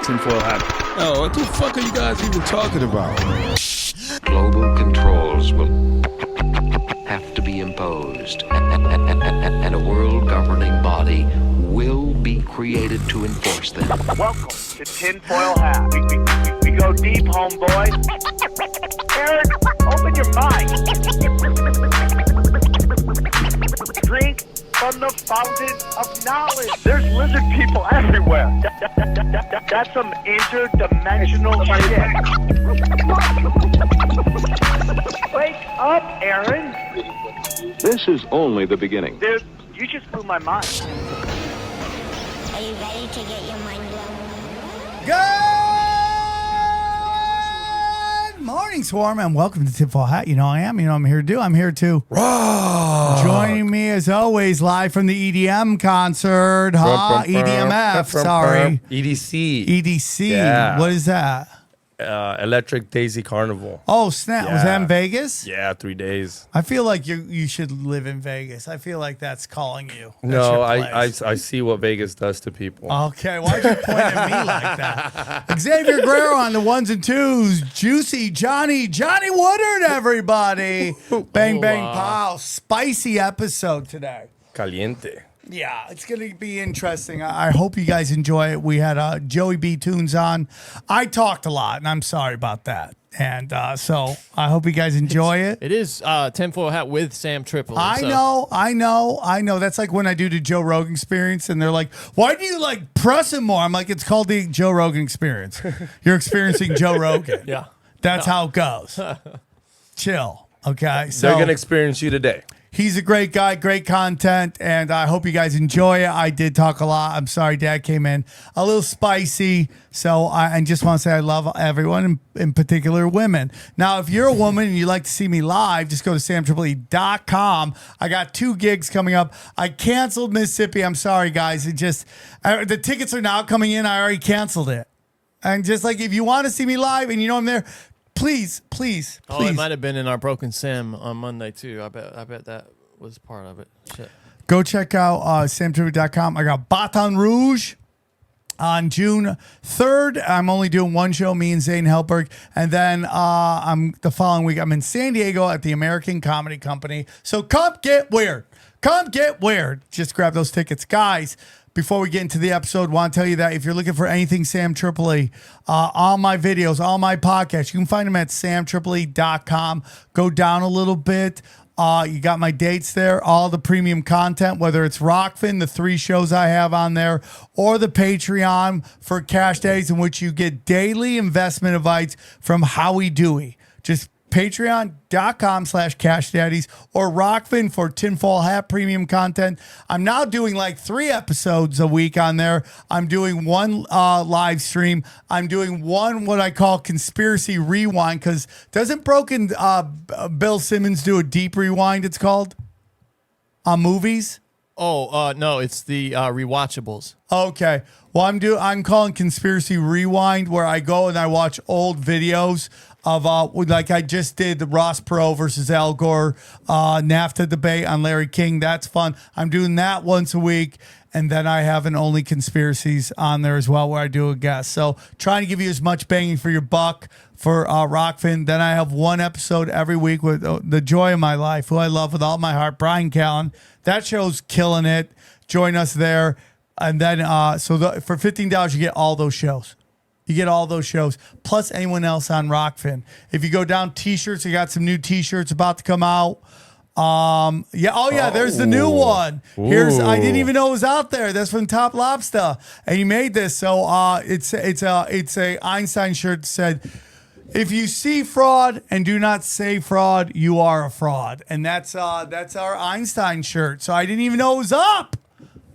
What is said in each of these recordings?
Tinfoil hat. Oh, what the fuck are you guys even talking about? Global controls will have to be imposed, and a world governing body will be created to enforce them. Welcome to Tinfoil Hat. We go deep, homeboy. Aaron, open your mind. Drink from the fountain of knowledge. There's lizard people everywhere. That's some interdimensional shit. Wake up, Aaron. This is only the beginning. Dude, you just blew my mind. Are you ready to get your mind blown? Good morning, Swarm, and welcome to Tinfoil Hat. You know I am. You know I'm here to do. I'm here to joining me as always live from the EDM concert. EDMF. Sorry. EDC. EDC. Yeah. What is that? Electric Daisy Carnival. Oh, snap. Was that in Vegas? Yeah, 3 days. I feel like you should live in Vegas. I feel like that's calling you. That's No, your I place. I see what Vegas does to people. Okay, why'd you point at me like that? Xavier Guerrero on the ones and twos. Juicy Johnny Woodard, everybody. Bang, bang, pow. Spicy episode today. Caliente. Yeah, it's going to be interesting. I hope you guys enjoy it. We had Joey B Toonz on. I talked a lot, and I'm sorry about that. And so I hope you guys enjoy it. It is Tinfoil Hat with Sam Tripoli. I know. That's like when I do the Joe Rogan Experience, and they're like, "Why do you like press him more?" I'm like, "It's called the Joe Rogan Experience. You're experiencing Joe Rogan." Yeah. That's how it goes. Chill, okay? So They're going to experience you today. he's a great guy, great content, and I hope you guys enjoy it. I did talk a lot. I'm sorry Dad came in a little spicy, so I just want to say I love everyone, in particular women. Now, if you're a woman and you'd like to see me live, just go to samtripoli.com. I got 2 gigs coming up. I canceled Mississippi. I'm sorry, guys. The tickets are now coming in. I already canceled it. And just like if you want to see me live and you know I'm there, please. Oh, it might have been in our Broken Sim on Monday too. I bet that was part of it. Shit. Go check out samtripoli.com. I got Baton Rouge on June 3rd. I'm only doing one show, me and Zane Helberg. And then the following week, I'm in San Diego at the American Comedy Company. So come get weird. Just grab those tickets. Guys, before we get into the episode, want to tell you that if you're looking for anything Sam Tripoli, all my videos, all my podcasts, you can find them at samtripoli.com. Go down a little bit. You got my dates there, all the premium content, whether it's Rockfin, the 3 shows I have on there, or the Patreon for Cash Days, in which you get daily investment advice from Howie Dewey. Just patreon.com/cashdaddies or Rockfin for Tinfoil Hat premium content. I'm now doing like 3 episodes a week on there. I'm doing 1 live stream. I'm doing 1 what I call conspiracy rewind, because doesn't Broken Bill Simmons do a deep rewind, it's called, on movies? Oh, no, it's the rewatchables. Okay. Well, I'm calling Conspiracy Rewind, where I go and I watch old videos of like I just did the Ross Perot versus Al Gore NAFTA debate on Larry King. That's fun. I'm doing that once a week. And then I have an Only Conspiracies on there as well, where I do a guest. So trying to give you as much banging for your buck for Rockfin. Then I have 1 episode every week with the joy of my life, who I love with all my heart, Bryan Callen. That show's killing it. Join us there. And then for $15, you get all those shows. You get all those shows, plus anyone else on Rockfin. If you go down T-shirts, I got some new T-shirts about to come out. There's the new one. I didn't even know it was out there. That's from Top Lobster, and he made this. So it's a Einstein shirt that said, "If you see fraud and do not say fraud, you are a fraud." And that's our Einstein shirt. So I didn't even know it was up.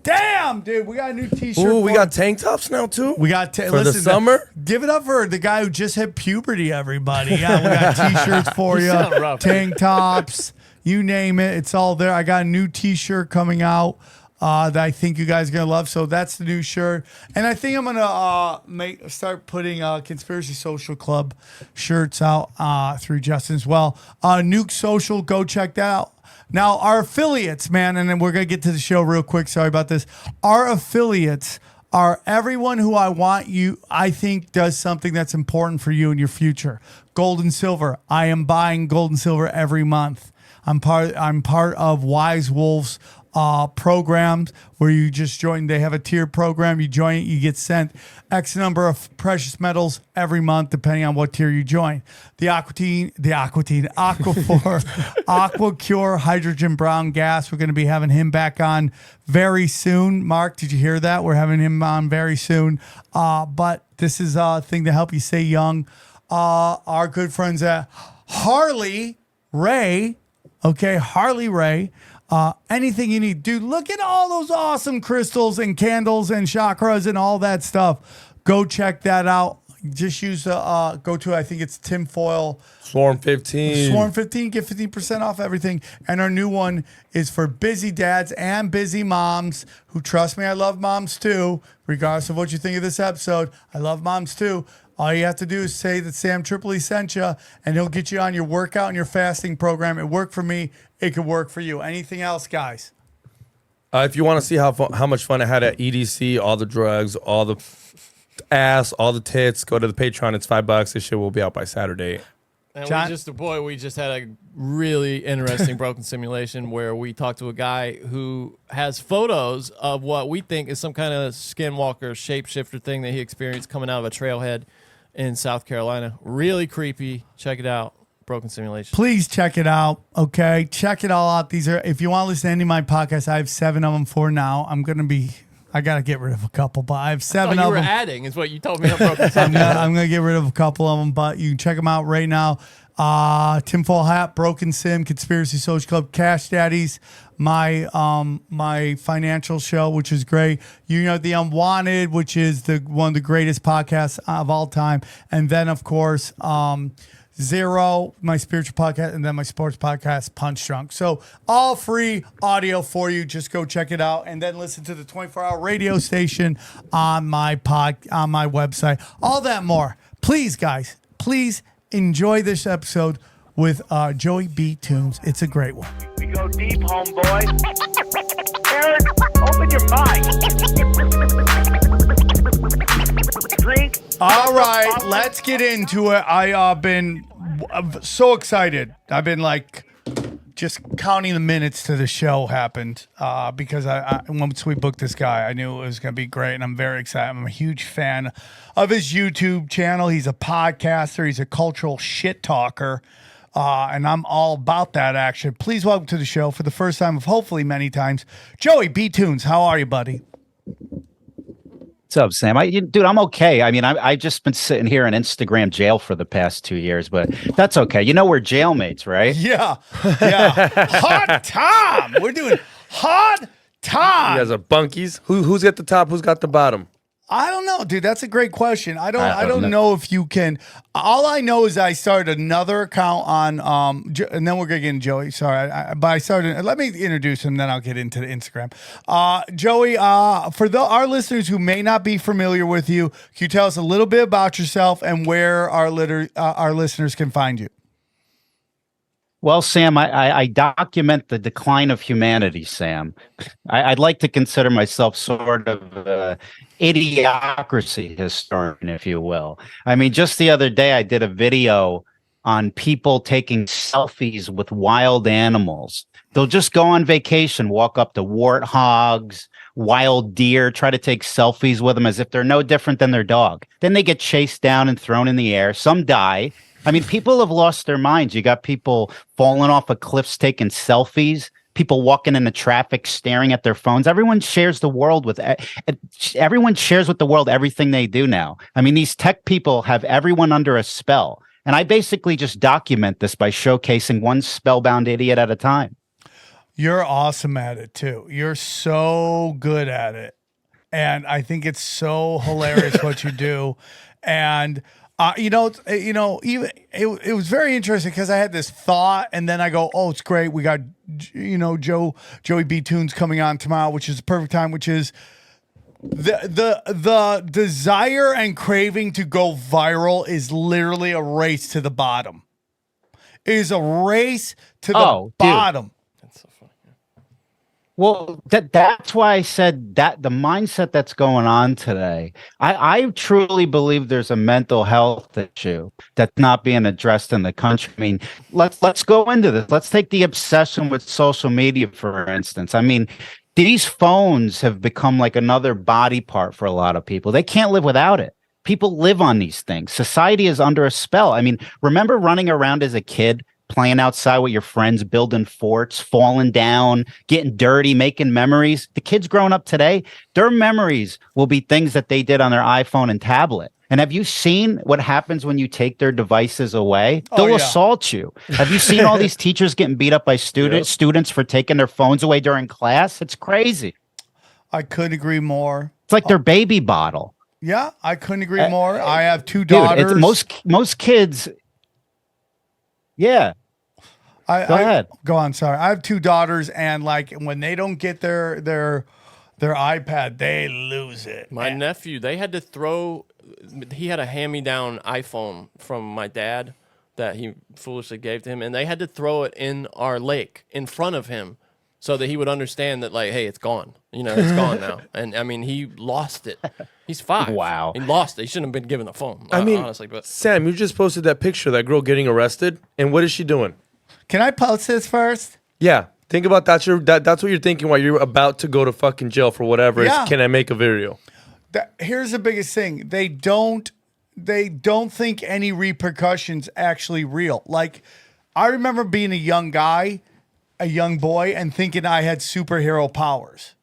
Damn, dude, we got a new T-shirt. Ooh, we got tank tops now too. We got for the summer. Give it up for the guy who just hit puberty. Everybody, yeah, we got T-shirts for you, tank tops, you name it. It's all there. I got a new T-shirt coming out that I think you guys are gonna love. So that's the new shirt, and I think I'm gonna start putting Conspiracy Social Club shirts out through Justin as well. Nuke Social, go check that out. Now, our affiliates, man, and then we're going to get to the show real quick. Sorry about this. Our affiliates are everyone who I think does something that's important for you in your future. Gold and silver. I am buying gold and silver every month. I'm part of Wise Wolves programs where you just join. They have a tier program. You join it, you get sent X number of precious metals every month, depending on what tier you join. The Aquacure, Aquacure Hydrogen Brown Gas. We're going to be having him back on very soon. Mark, did you hear that? We're having him on very soon. But this is a thing to help you stay young. Our good friends at Harley Ray. Okay, Harley Ray. Anything you need, dude. Look at all those awesome crystals and candles and chakras and all that stuff. Go check that out. Just use go to, I think it's tinfoil. Swarm 15. Swarm 15, get 15% off everything. And our new one is for busy dads and busy moms who, trust me, I love moms too. Regardless of what you think of this episode, I love moms too. All you have to do is say that Sam Tripoli sent you, and he'll get you on your workout and your fasting program. It worked for me. It could work for you. Anything else, guys? If you want to see how much fun I had at EDC, all the drugs, all the ass, all the tits, go to the Patreon. It's $5. This shit will be out by Saturday. And John? we just had a really interesting broken simulation where we talked to a guy who has photos of what we think is some kind of skinwalker shapeshifter thing that he experienced coming out of a trailhead in South Carolina. Really creepy. Check it out. Broken simulation. Please check it out. Okay. Check it all out. These are, if you want to listen to any of my podcasts, I have 7 of them for now. I got to get rid of a couple, but I have 7 you of were them. adding is what you told me on broken simulation. I'm going to get rid of a couple of them, but you can check them out right now. Tinfoil Hat, Broken Sim, Conspiracy Social Club, Cash Daddies, my financial show, which is great. You know, The Unwanted, which is one of the greatest podcasts of all time. And then, of course, Zero, my spiritual podcast, and then my sports podcast, Punch Drunk. So all free audio for you. Just go check it out, and then listen to the 24-hour radio station on my website. All that more. Please, guys, please enjoy this episode with Joey B Toonz. It's a great one. We go deep, homeboy. Aaron, open your mic. Drink. All right, let's get into it. I've been so excited. I've been like just counting the minutes to the show happened because once we booked this guy, I knew it was going to be great, and I'm very excited. I'm a huge fan of his YouTube channel. He's a podcaster. He's a cultural shit talker, and I'm all about that action. Please welcome to the show for the first time of hopefully many times, Joey B Toonz. How are you, buddy? What's up, Sam? Dude, I'm okay. I mean, I just been sitting here in Instagram jail for the past 2 years, but that's okay. You know, we're jailmates, right? Yeah. Hot Tom. We're doing Hot Tom. You guys are bunkies. Who's at the top? Who's got the bottom? I don't know, dude. That's a great question. I don't know if you can. All I know is I started another account on and then we're gonna get into Joey. Sorry, but I started. Let me introduce him, then I'll get into the Instagram. Joey, for our listeners who may not be familiar with you, can you tell us a little bit about yourself and where our listeners can find you? Well, Sam, I document the decline of humanity, Sam. I'd like to consider myself sort of an idiocracy historian, if you will. I mean, just the other day, I did a video on people taking selfies with wild animals. They'll just go on vacation, walk up to warthogs, wild deer, try to take selfies with them as if they're no different than their dog. Then they get chased down and thrown in the air. Some die. I mean, people have lost their minds. You got people falling off of cliffs taking selfies, people walking into traffic staring at their phones. Everyone shares with the world everything they do now. I mean, these tech people have everyone under a spell. And I basically just document this by showcasing one spellbound idiot at a time. You're awesome at it too. You're so good at it. And I think it's so hilarious what you do. And even it was very interesting because I had this thought, and then I go, "Oh, it's great. We got Joey B Toonz coming on tomorrow, which is the perfect time. Which is the desire and craving to go viral is literally a race to the bottom. It is a race to the bottom." That's so funny. Well, that's why I said that the mindset that's going on today, I truly believe there's a mental health issue that's not being addressed in the country. I mean, let's go into this. Let's take the obsession with social media, for instance. I mean, these phones have become like another body part for a lot of people. They can't live without it. People live on these things. Society is under a spell. I mean, remember running around as a kid, playing outside with your friends, building forts, falling down, getting dirty, making memories? The kids growing up today, their memories will be things that they did on their iPhone and tablet. And have you seen what happens when you take their devices away? They'll assault you. Have you seen all these teachers getting beat up by students for taking their phones away during class? It's crazy. I couldn't agree more. It's like their baby bottle. Yeah, I couldn't agree more. I have two daughters. Dude, most kids. Yeah. Go ahead. Go on. Sorry. I have two daughters, and like when they don't get their iPad, they lose it. My nephew, they had to throw. He had a hand-me-down iPhone from my dad that he foolishly gave to him, and they had to throw it in our lake in front of him so that he would understand that, like, hey, it's gone. You know, it's gone now. And I mean, he lost it. He's 5. Wow. He lost it. He shouldn't have been given the phone. I mean, honestly, but Sam, you just posted that picture of that girl getting arrested, and what is she doing? Can I post this first? Yeah. Think about that. That's what you're thinking while you're about to go to fucking jail for whatever. Yeah. Can I make a video? Here's the biggest thing. They don't think any repercussions actually real. Like, I remember being a young guy, a young boy, and thinking I had superhero powers.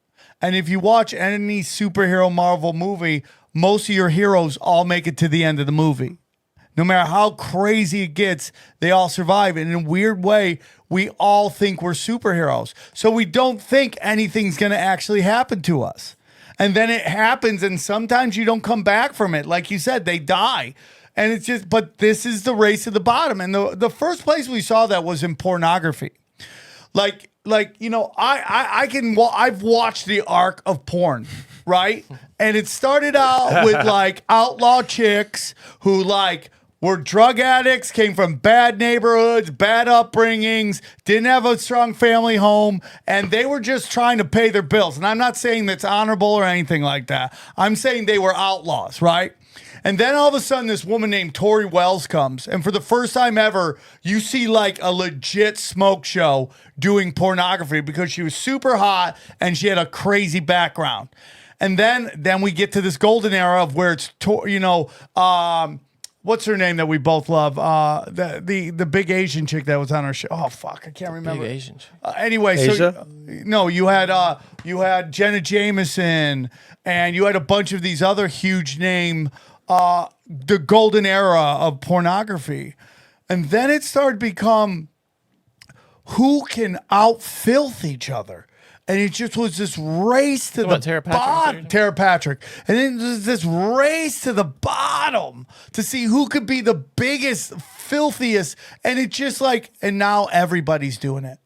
And if you watch any superhero Marvel movie, most of your heroes all make it to the end of the movie. No matter how crazy it gets, they all survive. And in a weird way, we all think we're superheroes. So we don't think anything's going to actually happen to us. And then it happens, and sometimes you don't come back from it. Like you said, they die. And it's just, but this is the race to the bottom. And the first place we saw that was in pornography. Like you know, I've watched the arc of porn, right? And it started out with like outlaw chicks who like were drug addicts, came from bad neighborhoods, bad upbringings, didn't have a strong family home, and they were just trying to pay their bills. And I'm not saying that's honorable or anything like that. I'm saying they were outlaws, right? And then all of a sudden, this woman named Tori Wells comes, and for the first time ever, you see like a legit smoke show doing pornography because she was super hot and she had a crazy background. And then we get to this golden era of where it's, what's her name that we both love? The big Asian chick that was on our show. Oh fuck, I can't remember. big Asian chick. Anyway, Asia? so no, you had Jenna Jameson, and you had a bunch of these other huge name. The golden era of pornography. And then it started to become who can out-filth each other. And it just was this race to the bottom. Tara Patrick. And then there's this race to the bottom to see who could be the biggest, filthiest. And it's just like, and now everybody's doing it.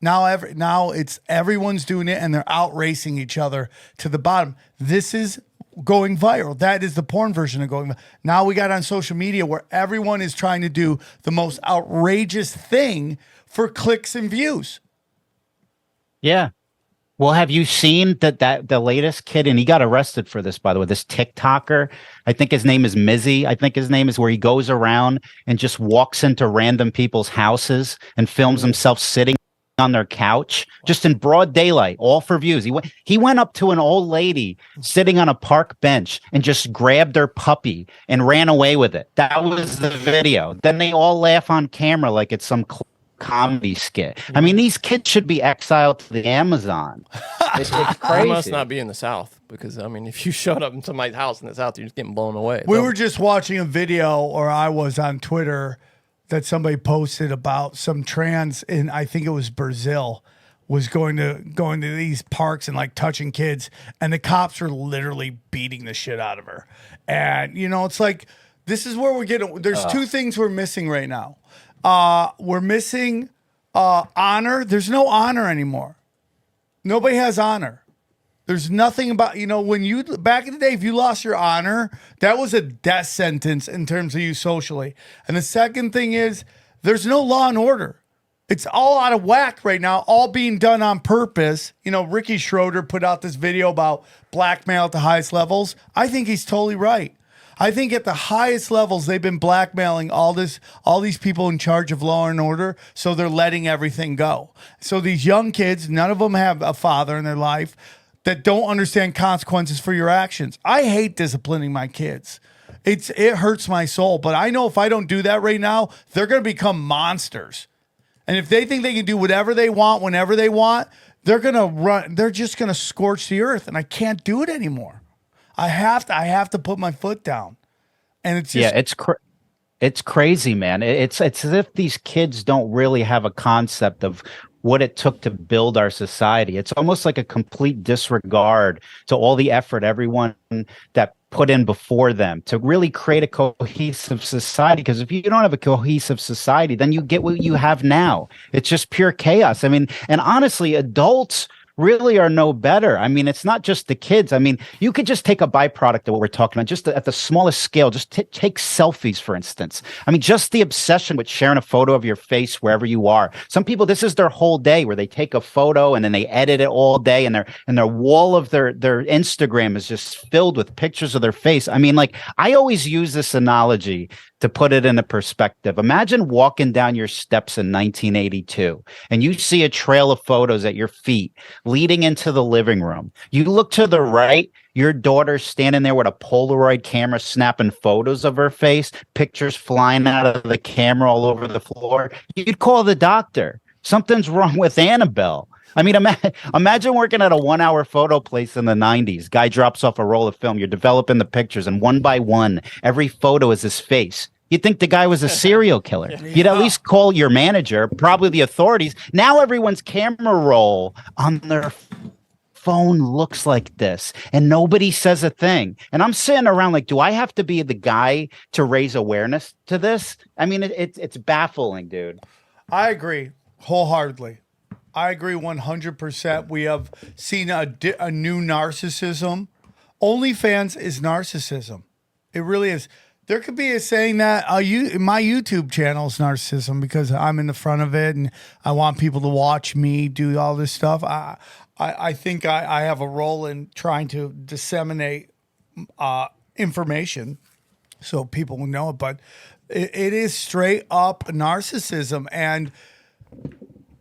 Now it's everyone's doing it, and they're out racing each other to the bottom. This is going viral. That is the porn version of going viral. Now we got on social media where everyone is trying to do the most outrageous thing for clicks and views. Yeah. Well, have you seen that the latest kid, and he got arrested for this, by the way, this TikToker, I think his name is Mizzy. I think his name is, where he goes around and just walks into random people's houses and films himself sitting on their couch, just in broad daylight, all for views. He went up to an old lady sitting on a park bench and just grabbed her puppy and ran away with it. That was the video. Then they all laugh on camera like it's some comedy skit. I mean, these kids should be exiled to the Amazon. It's crazy. You must not be in the South, because I mean, if you showed up in somebody's house in the South, you're just getting blown away. We were just watching a video, or I was on Twitter, that somebody posted about some trans in, I think it was Brazil, was going to these parks and like touching kids, and the cops are literally beating the shit out of her. And you know, it's like, this is where we're getting. There's two things we're missing right now. We're missing honor. There's no honor anymore. Nobody has honor. There's nothing about, you know, when you, back in the day, if you lost your honor, that was a death sentence in terms of you socially. And the second thing is, there's no law and order. It's all out of whack right now, all being done on purpose. You know, Ricky Schroeder put out this video about blackmail at the highest levels. I think he's totally right. I think at the highest levels, they've been blackmailing all these people in charge of law and order, so they're letting everything go. So these young kids, none of them have a father in their life that don't understand consequences for your actions. I hate disciplining my kids. It hurts my soul, but I know if I don't do that right now, they're going to become monsters. And if they think they can do whatever they want, whenever they want, they're going to run. They're just going to scorch the earth, and I can't do it anymore. I have to put my foot down. And it's just, it's crazy, man. It's as if these kids don't really have a concept of what it took to build our society. It's almost like a complete disregard to all the effort everyone that put in before them to really create a cohesive society. Because if you don't have a cohesive society, then you get what you have now. It's just pure chaos. I mean, and honestly, adults really are no better. I mean, it's not just the kids. I mean, you could just take a byproduct of what we're talking about, just at the smallest scale, just take selfies, for instance. I mean, just the obsession with sharing a photo of your face wherever you are. Some people, this is their whole day where they take a photo and then they edit it all day, and their wall of their Instagram is just filled with pictures of their face. I mean, like, I always use this analogy to put it into perspective. Imagine walking down your steps in 1982 and you see a trail of photos at your feet leading into the living room. You look to the right, your daughter's standing there with a Polaroid camera snapping photos of her face, pictures flying out of the camera all over the floor. You'd call the doctor. Something's wrong with Annabelle. I mean, imagine working at a 1 hour photo place in the 90s. Guy drops off a roll of film. You're developing the pictures, and one by one, every photo is his face. You'd think the guy was a serial killer. You'd at least call your manager, probably the authorities. Now everyone's camera roll on their phone looks like this, and nobody says a thing. And I'm sitting around like, do I have to be the guy to raise awareness to this? I mean, it's baffling, dude. I agree wholeheartedly. I agree 100%. We have seen a new narcissism. OnlyFans is narcissism. It really is. There could be a saying that my YouTube channel is narcissism because I'm in the front of it and I want people to watch me do all this stuff. I think I have a role in trying to disseminate information so people will know it. But it is straight up narcissism. And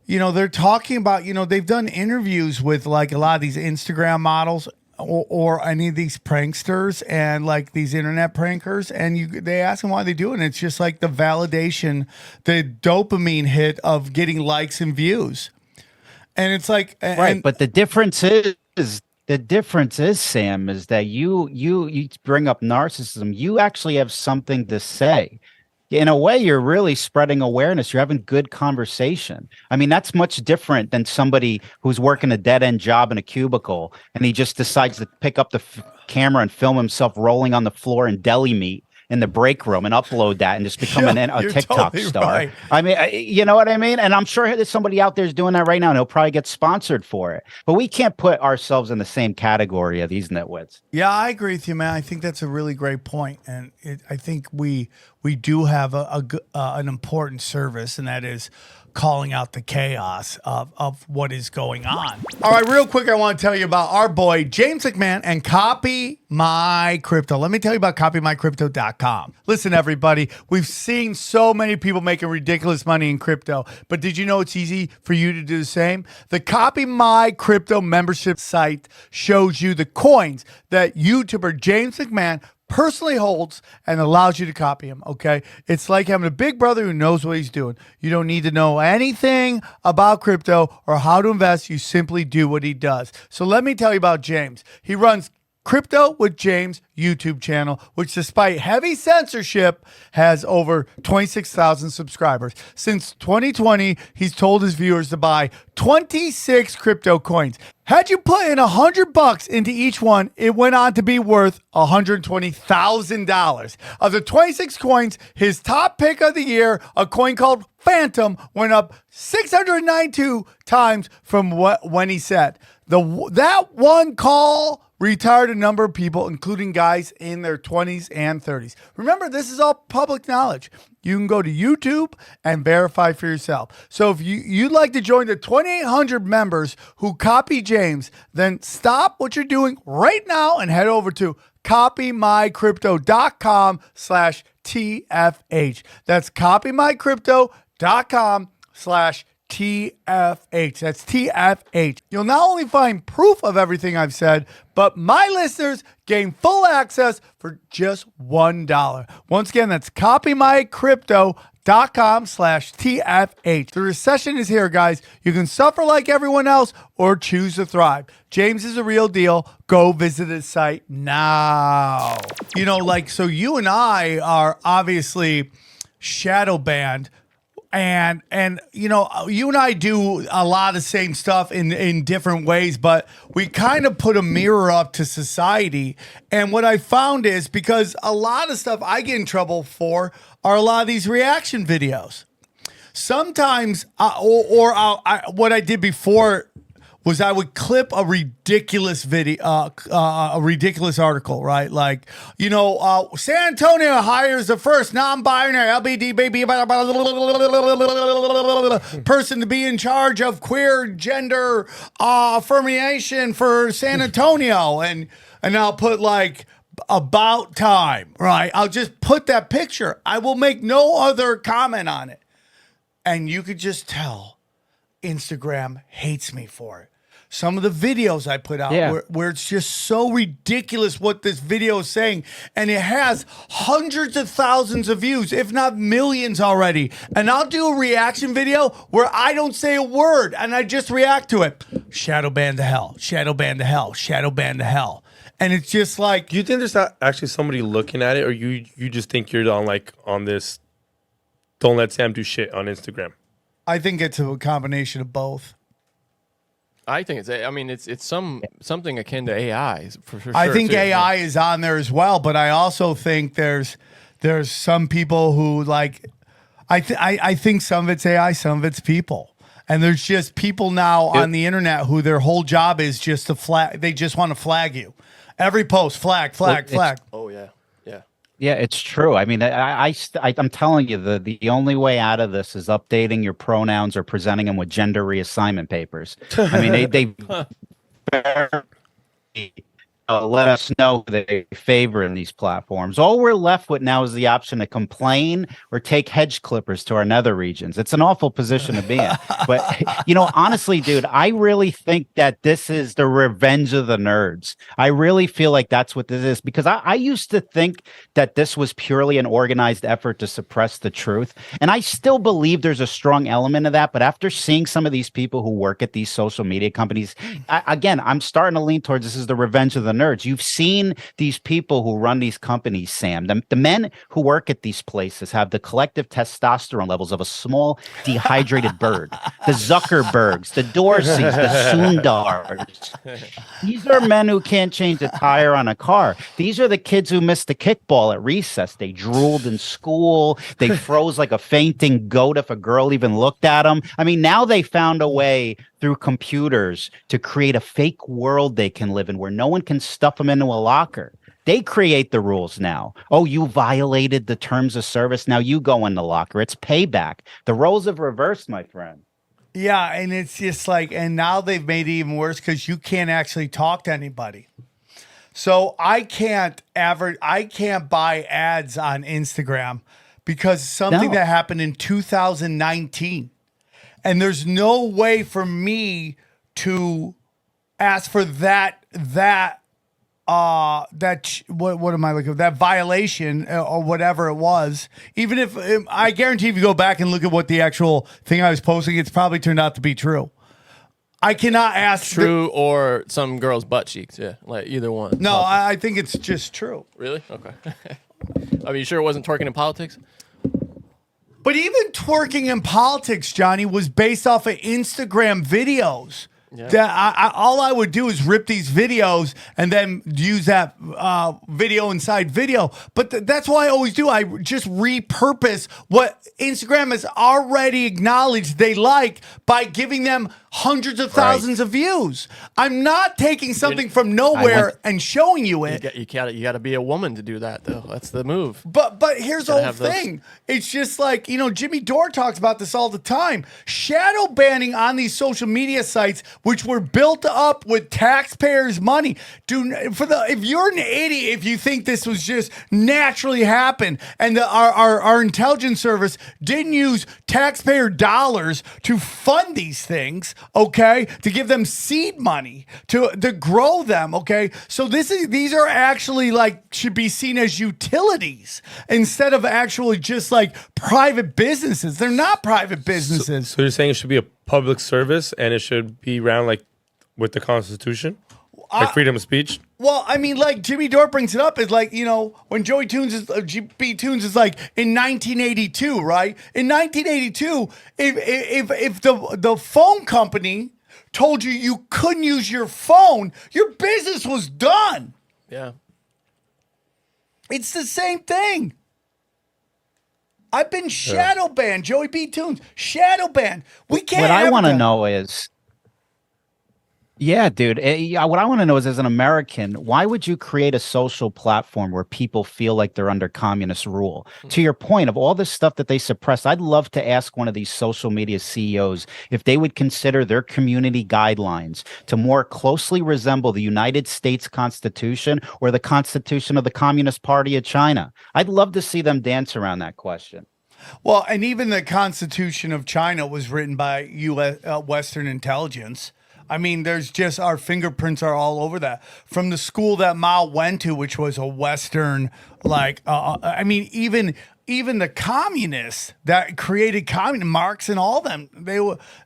you know, they're talking about, you know, they've done interviews with like a lot of these Instagram models or any of these pranksters and like these internet prankers. And they ask them why they do it. And it's just like the validation, the dopamine hit of getting likes and views. And it's like, right. But the difference is, Sam, is that you bring up narcissism. You actually have something to say. In a way, you're really spreading awareness. You're having good conversation. I mean, that's much different than somebody who's working a dead-end job in a cubicle and he just decides to pick up the camera and film himself rolling on the floor in deli meat in the break room and upload that and just become a TikTok totally star. Right. I mean, you know what I mean? And I'm sure there's somebody out there who's doing that right now and he'll probably get sponsored for it. But we can't put ourselves in the same category of these nitwits. Yeah, I agree with you, man. I think that's a really great point. And I think we do have an important service, and that is calling out the chaos of what is going on. All right, real quick, I want to tell you about our boy, James McMahon, and Copy My Crypto. Let me tell you about CopyMyCrypto.com. Listen, everybody, we've seen so many people making ridiculous money in crypto, but did you know it's easy for you to do the same? The Copy My Crypto membership site shows you the coins that YouTuber James McMahon personally holds and allows you to copy him, okay? It's like having a big brother who knows what he's doing. You don't need to know anything about crypto or how to invest. You simply do what he does. So let me tell you about James. He runs Crypto with James YouTube channel, which despite heavy censorship has over 26,000 subscribers. Since 2020, he's told his viewers to buy 26 crypto coins. Had you put in $100 into each one, it went on to be worth $120,000. Of the 26 coins, his top pick of the year, a coin called Phantom, went up 692 times from when he said. That one call retired a number of people, including guys in their 20s and 30s. Remember, this is all public knowledge. You can go to YouTube and verify for yourself. So if you'd like to join the 2,800 members who copy James, then stop what you're doing right now and head over to copymycrypto.com/TFH. That's copymycrypto.com/TFH. That's TFH. You'll not only find proof of everything I've said, but my listeners gain full access for just $1. Once again, that's copymycrypto.com/TFH. The recession is here, guys. You can suffer like everyone else or choose to thrive. James is a real deal. Go visit his site now. You know, like, so you and I are obviously shadow banned. And you know, you and I do a lot of same stuff in different ways, but we kind of put a mirror up to society. And what I found is, because a lot of stuff I get in trouble for are a lot of these reaction videos. Sometimes, what I did before was I would clip a ridiculous video, a ridiculous article, right? Like, you know, San Antonio hires the first non-binary LBD baby person to be in charge of queer gender affirmation for San Antonio, and I'll put like about time, right? I'll just put that picture. I will make no other comment on it, and you could just tell Instagram hates me for it. Some of the videos I put out where it's just so ridiculous what this video is saying. And it has hundreds of thousands of views, if not millions already. And I'll do a reaction video where I don't say a word and I just react to it. Shadow ban to hell, shadow ban to hell, shadow ban to hell. And it's just like... Do you think there's not actually somebody looking at it, or you just think you're on this don't let Sam do shit on Instagram? I think it's a combination of both. I think it's something akin to AI for sure. I think too, AI is on there as well, but I also think there's some people who like. I think some of it's AI, some of it's people, and there's just people now on the internet who their whole job is just to flag. They just want to flag you. Every post, flag. Oh yeah. Yeah, it's true. I mean, I'm telling you, the only way out of this is updating your pronouns or presenting them with gender reassignment papers. I mean, they let us know who they favor in these platforms. All we're left with now is the option to complain or take hedge clippers to our nether regions. It's an awful position to be in. But, you know, honestly, dude, I really think that this is the revenge of the nerds. I really feel like that's what this is, because I used to think that this was purely an organized effort to suppress the truth. And I still believe there's a strong element of that. But after seeing some of these people who work at these social media companies, I'm starting to lean towards this is the revenge of the nerds. You've seen these people who run these companies, Sam. The men who work at these places have the collective testosterone levels of a small, dehydrated bird. The Zuckerbergs, the Dorseys, the Sundars. These are men who can't change a tire on a car. These are the kids who missed the kickball at recess. They drooled in school. They froze like a fainting goat if a girl even looked at them. I mean, now they found a way through computers to create a fake world they can live in where no one can stuff them into a locker. They create the rules now. Oh, you violated the terms of service. Now you go in the locker. It's payback. The roles have reversed, my friend. Yeah, and it's just like, and now they've made it even worse because you can't actually talk to anybody. So I can't buy ads on Instagram because something that happened in 2019. And there's no way for me to ask for that what am I looking for? That violation or whatever it was. Even if I guarantee if you go back and look at what the actual thing I was posting, it's probably turned out to be true. I cannot ask true or some girl's butt cheeks. Yeah, like either one. No, I think it's just true. Really? Okay. I mean, you sure it wasn't twerking in politics? But even twerking in politics, Johnny, was based off of Instagram videos. that all I would do is rip these videos and then use that video inside video. But that's what I always do. I just repurpose what Instagram has already acknowledged they like by giving them hundreds of thousands of views. I'm not taking something from nowhere and showing you it. You got to be a woman to do that, though. That's the move. But here's the whole thing. It's just like, Jimmy Dore talks about this all the time. Shadow banning on these social media sites, which were built up with taxpayers' money. If you're an idiot, if you think this was just naturally happened and our intelligence service didn't use taxpayer dollars to fund these things, okay, to give them seed money to grow them, okay. So these are actually should be seen as utilities instead of actually just like private businesses. They're not private businesses. So you're saying it should be a public service and it should be around with the Constitution, like freedom of speech. Well, I mean, like Jimmy Dore brings it up, is like, when Joey B Toonz is like in 1982, right? In 1982, if the phone company told you couldn't use your phone, your business was done. Yeah. It's the same thing. I've been shadow banned. Joey B Toonz, shadow banned. We can't. What I want to know is, yeah, dude. What I want to know is, as an American, why would you create a social platform where people feel like they're under communist rule? To your point of all this stuff that they suppress, I'd love to ask one of these social media CEOs if they would consider their community guidelines to more closely resemble the United States Constitution or the Constitution of the Communist Party of China. I'd love to see them dance around that question. Well, and even the Constitution of China was written by U.S. Western intelligence. I mean, there's just our fingerprints are all over that. From the school that Mao went to, which was a Western, even the communists that created Marx and all them,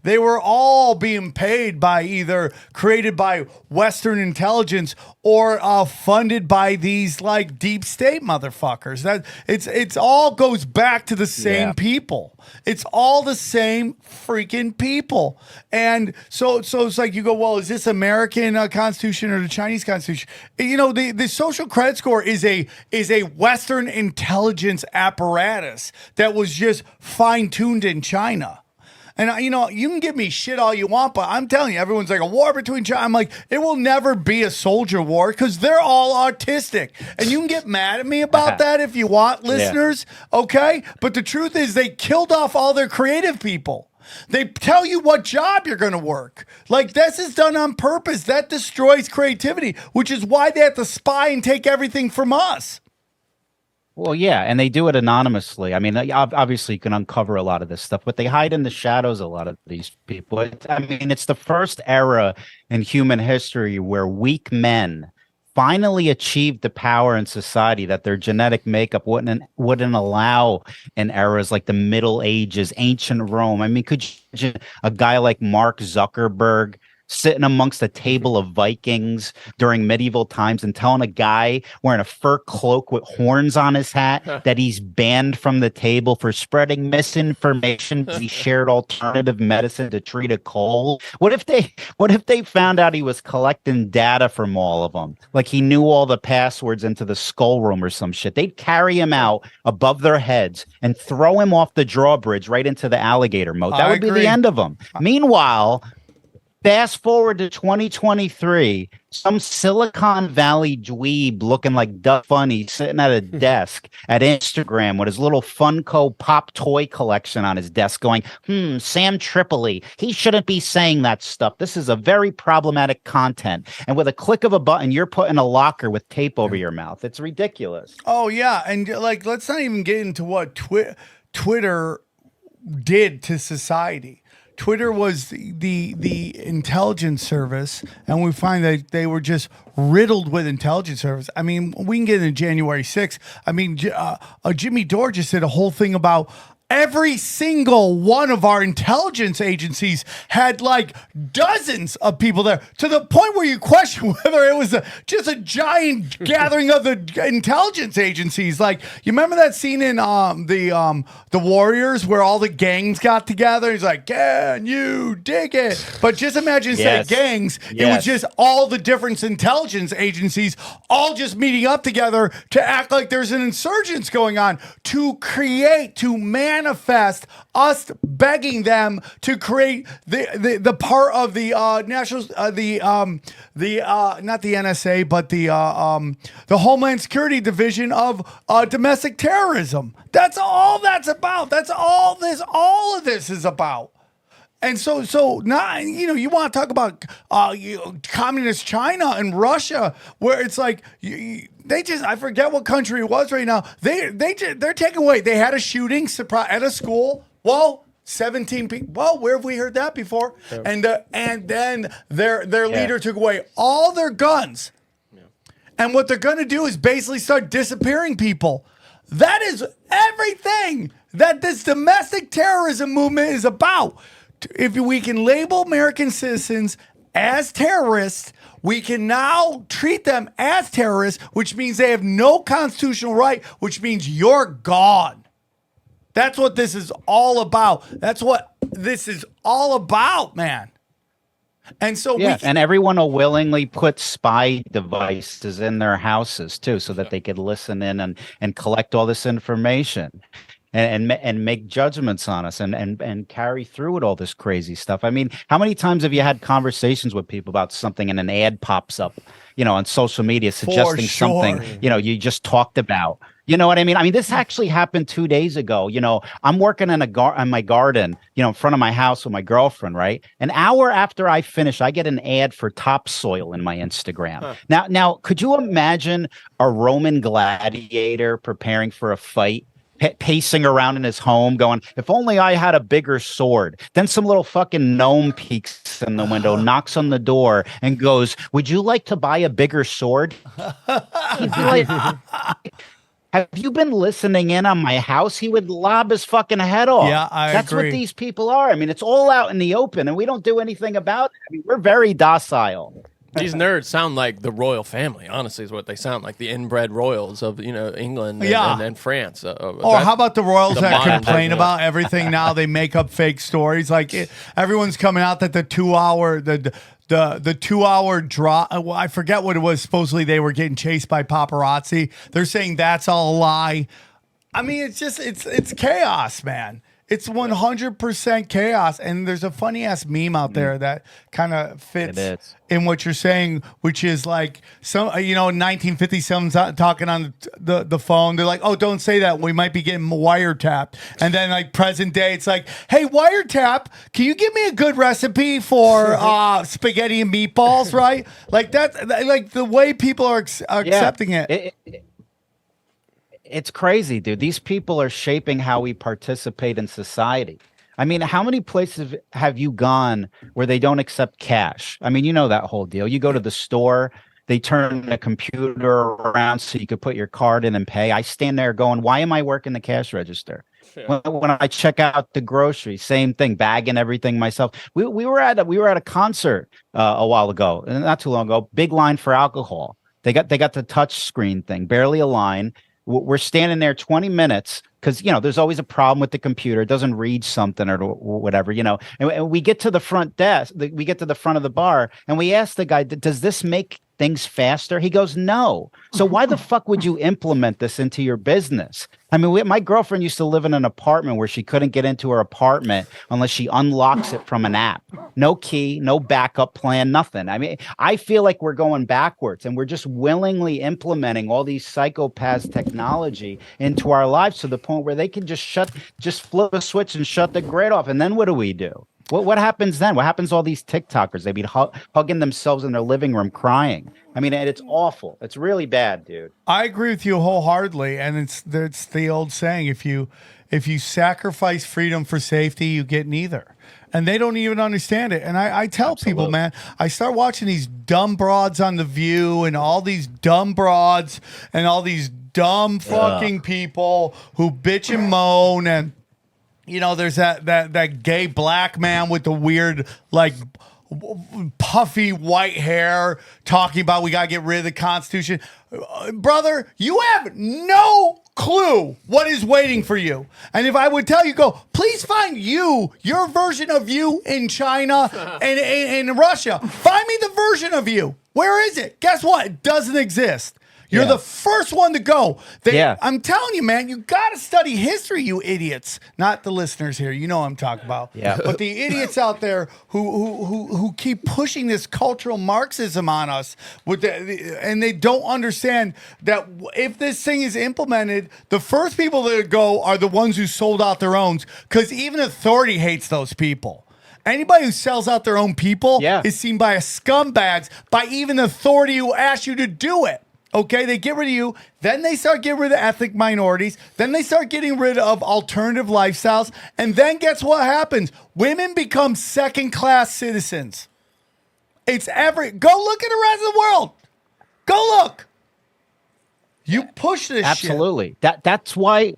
they were all being paid by either created by Western intelligence or funded by these deep state motherfuckers. That it's all goes back to the same people. It's all the same freaking people. And so it's like you go, well, is this American Constitution or the Chinese Constitution? The social credit score is a Western intelligence apparatus that was just fine-tuned in China. And, you can give me shit all you want, but I'm telling you, everyone's like a war between China. I'm like, it will never be a soldier war because they're all autistic. And you can get mad at me about that if you want, listeners, okay? But the truth is they killed off all their creative people. They tell you what job you're going to work. This is done on purpose. That destroys creativity, which is why they have to spy and take everything from us. Well, yeah, and they do it anonymously. I mean, obviously you can uncover a lot of this stuff, but they hide in the shadows, a lot of these people. It's the first era in human history where weak men finally achieved the power in society that their genetic makeup wouldn't allow in eras like the Middle Ages, ancient Rome. I mean, could you, a guy like Mark Zuckerberg sitting amongst a table of Vikings during medieval times and telling a guy wearing a fur cloak with horns on his hat that he's banned from the table for spreading misinformation because he shared alternative medicine to treat a cold? What if they found out he was collecting data from all of them? Like he knew all the passwords into the skull room or some shit. They'd carry him out above their heads and throw him off the drawbridge right into the alligator moat. That would be the end of him. Meanwhile, fast forward to 2023, some Silicon Valley dweeb looking like Duck Funny sitting at a desk at Instagram with his little Funko Pop toy collection on his desk going, Sam Tripoli, he shouldn't be saying that stuff. This is a very problematic content. And with a click of a button, you're put in a locker with tape over your mouth. It's ridiculous. Oh, yeah. And let's not even get into what Twitter did to society. Twitter was the intelligence service, and we find that they were just riddled with intelligence service. I mean, we can get into January 6th. I mean, Jimmy Dore just did a whole thing about every single one of our intelligence agencies had like dozens of people there, to the point where you question whether it was just a giant gathering of the intelligence agencies. Like, you remember that scene in the Warriors where all the gangs got together? He's like, "Can you dig it?" But just imagine instead of gangs, it was just all the different intelligence agencies all just meeting up together to act like there's an insurgence going on, to manifest us begging them to create the part of the national not the NSA, but the Homeland Security Division of domestic terrorism. That's all that's about. That's all of this is about. And so now, you want to talk about communist China and Russia, where it's like I forget what country it was right now. They're taking away. They had a shooting surprise at a school. Whoa, 17 people. Whoa, where have we heard that before? Yeah. And then their leader took away all their guns. Yeah. And what they're going to do is basically start disappearing people. That is everything that this domestic terrorism movement is about. If we can label American citizens as terrorists, we can now treat them as terrorists, which means they have no constitutional right, which means you're gone. That's what this is all about. That's what this is all about, man. And so and everyone will willingly put spy devices in their houses too, so that they could listen in and collect all this information. And make judgments on us and carry through with all this crazy stuff. I mean, how many times have you had conversations with people about something and an ad pops up, on social media suggesting something, you just talked about? You know what I mean? I mean, this actually happened 2 days ago. I'm working in my garden, in front of my house with my girlfriend, right? An hour after I finish, I get an ad for topsoil in my Instagram. Huh. Now, could you imagine a Roman gladiator preparing for a fight? Pacing around in his home going, if only I had a bigger sword. Then some little fucking gnome peeks in the window, knocks on the door and goes, would you like to buy a bigger sword? He'd be like, have you been listening in on my house? He would lob his fucking head off. Yeah, That's agree. what these people are. I mean, it's all out in the open and we don't do anything about it. I mean, we're very docile. These nerds sound like the royal family, honestly, is what they sound like. The inbred royals of, England and France. Or how about the royals that complain about everything now? They make up fake stories. Like everyone's coming out that the 2 hour, the 2 hour draw. Well, I forget what it was. Supposedly they were getting chased by paparazzi. They're saying that's all a lie. I mean, it's chaos, man. It's 100% chaos. And there's a funny ass meme out there that kind of fits in what you're saying, which is like, in 1950, someone's talking on the phone. They're like, oh, don't say that. We might be getting wiretapped. And then like present day, it's like, hey, wiretap, can you give me a good recipe for spaghetti and meatballs, right? Like that's like the way people are accepting it. It's crazy, dude. These people are shaping how we participate in society. I mean, how many places have you gone where they don't accept cash? I mean, that whole deal. You go to the store, they turn the computer around so you could put your card in and pay. I stand there going, why am I working the cash register? Yeah. When I check out the groceries, same thing, bagging everything myself. We were at a concert a while ago, not too long ago. Big line for alcohol. They got the touch screen thing, barely a line. We're standing there 20 minutes because, there's always a problem with the computer. It doesn't read something or whatever, And we get to the front desk. We get to the front of the bar and we ask the guy, does this make things faster? He goes, no. So why the fuck would you implement this into your business? I mean, my girlfriend used to live in an apartment where she couldn't get into her apartment unless she unlocks it from an app. No key, no backup plan, nothing. I mean, I feel like we're going backwards and we're just willingly implementing all these psychopaths technology into our lives to the point where they can just flip a switch and shut the grid off. And then what do we do? What happens then? What happens to all these TikTokers? They'd be hugging themselves in their living room crying. I mean, it's awful. It's really bad, dude. I agree with you wholeheartedly. And it's the old saying, if you sacrifice freedom for safety, you get neither. And they don't even understand it. And I tell people, man, I start watching these dumb broads on The View and all these dumb broads and all these dumb fucking people who bitch and moan and you know, there's that gay black man with the weird, like, puffy white hair talking about we got to get rid of the Constitution. Brother, you have no clue what is waiting for you. And if I would tell you, go, please find your version of you in China and in Russia. Find me the version of you. Where is it? Guess what? It doesn't exist. You're the first one to go. I'm telling you, man, you got to study history, you idiots. Not the listeners here. You know what I'm talking about. Yeah. But the idiots out there who keep pushing this cultural Marxism on us, and they don't understand that if this thing is implemented, the first people that go are the ones who sold out their own, because even authority hates those people. Anybody who sells out their own people is seen by a scumbags, by even authority who asked you to do it. Okay, they get rid of you. Then they start getting rid of ethnic minorities. Then they start getting rid of alternative lifestyles. And then guess what happens? Women become second-class citizens. Go look at the rest of the world. Go look. You push this Absolutely. That's why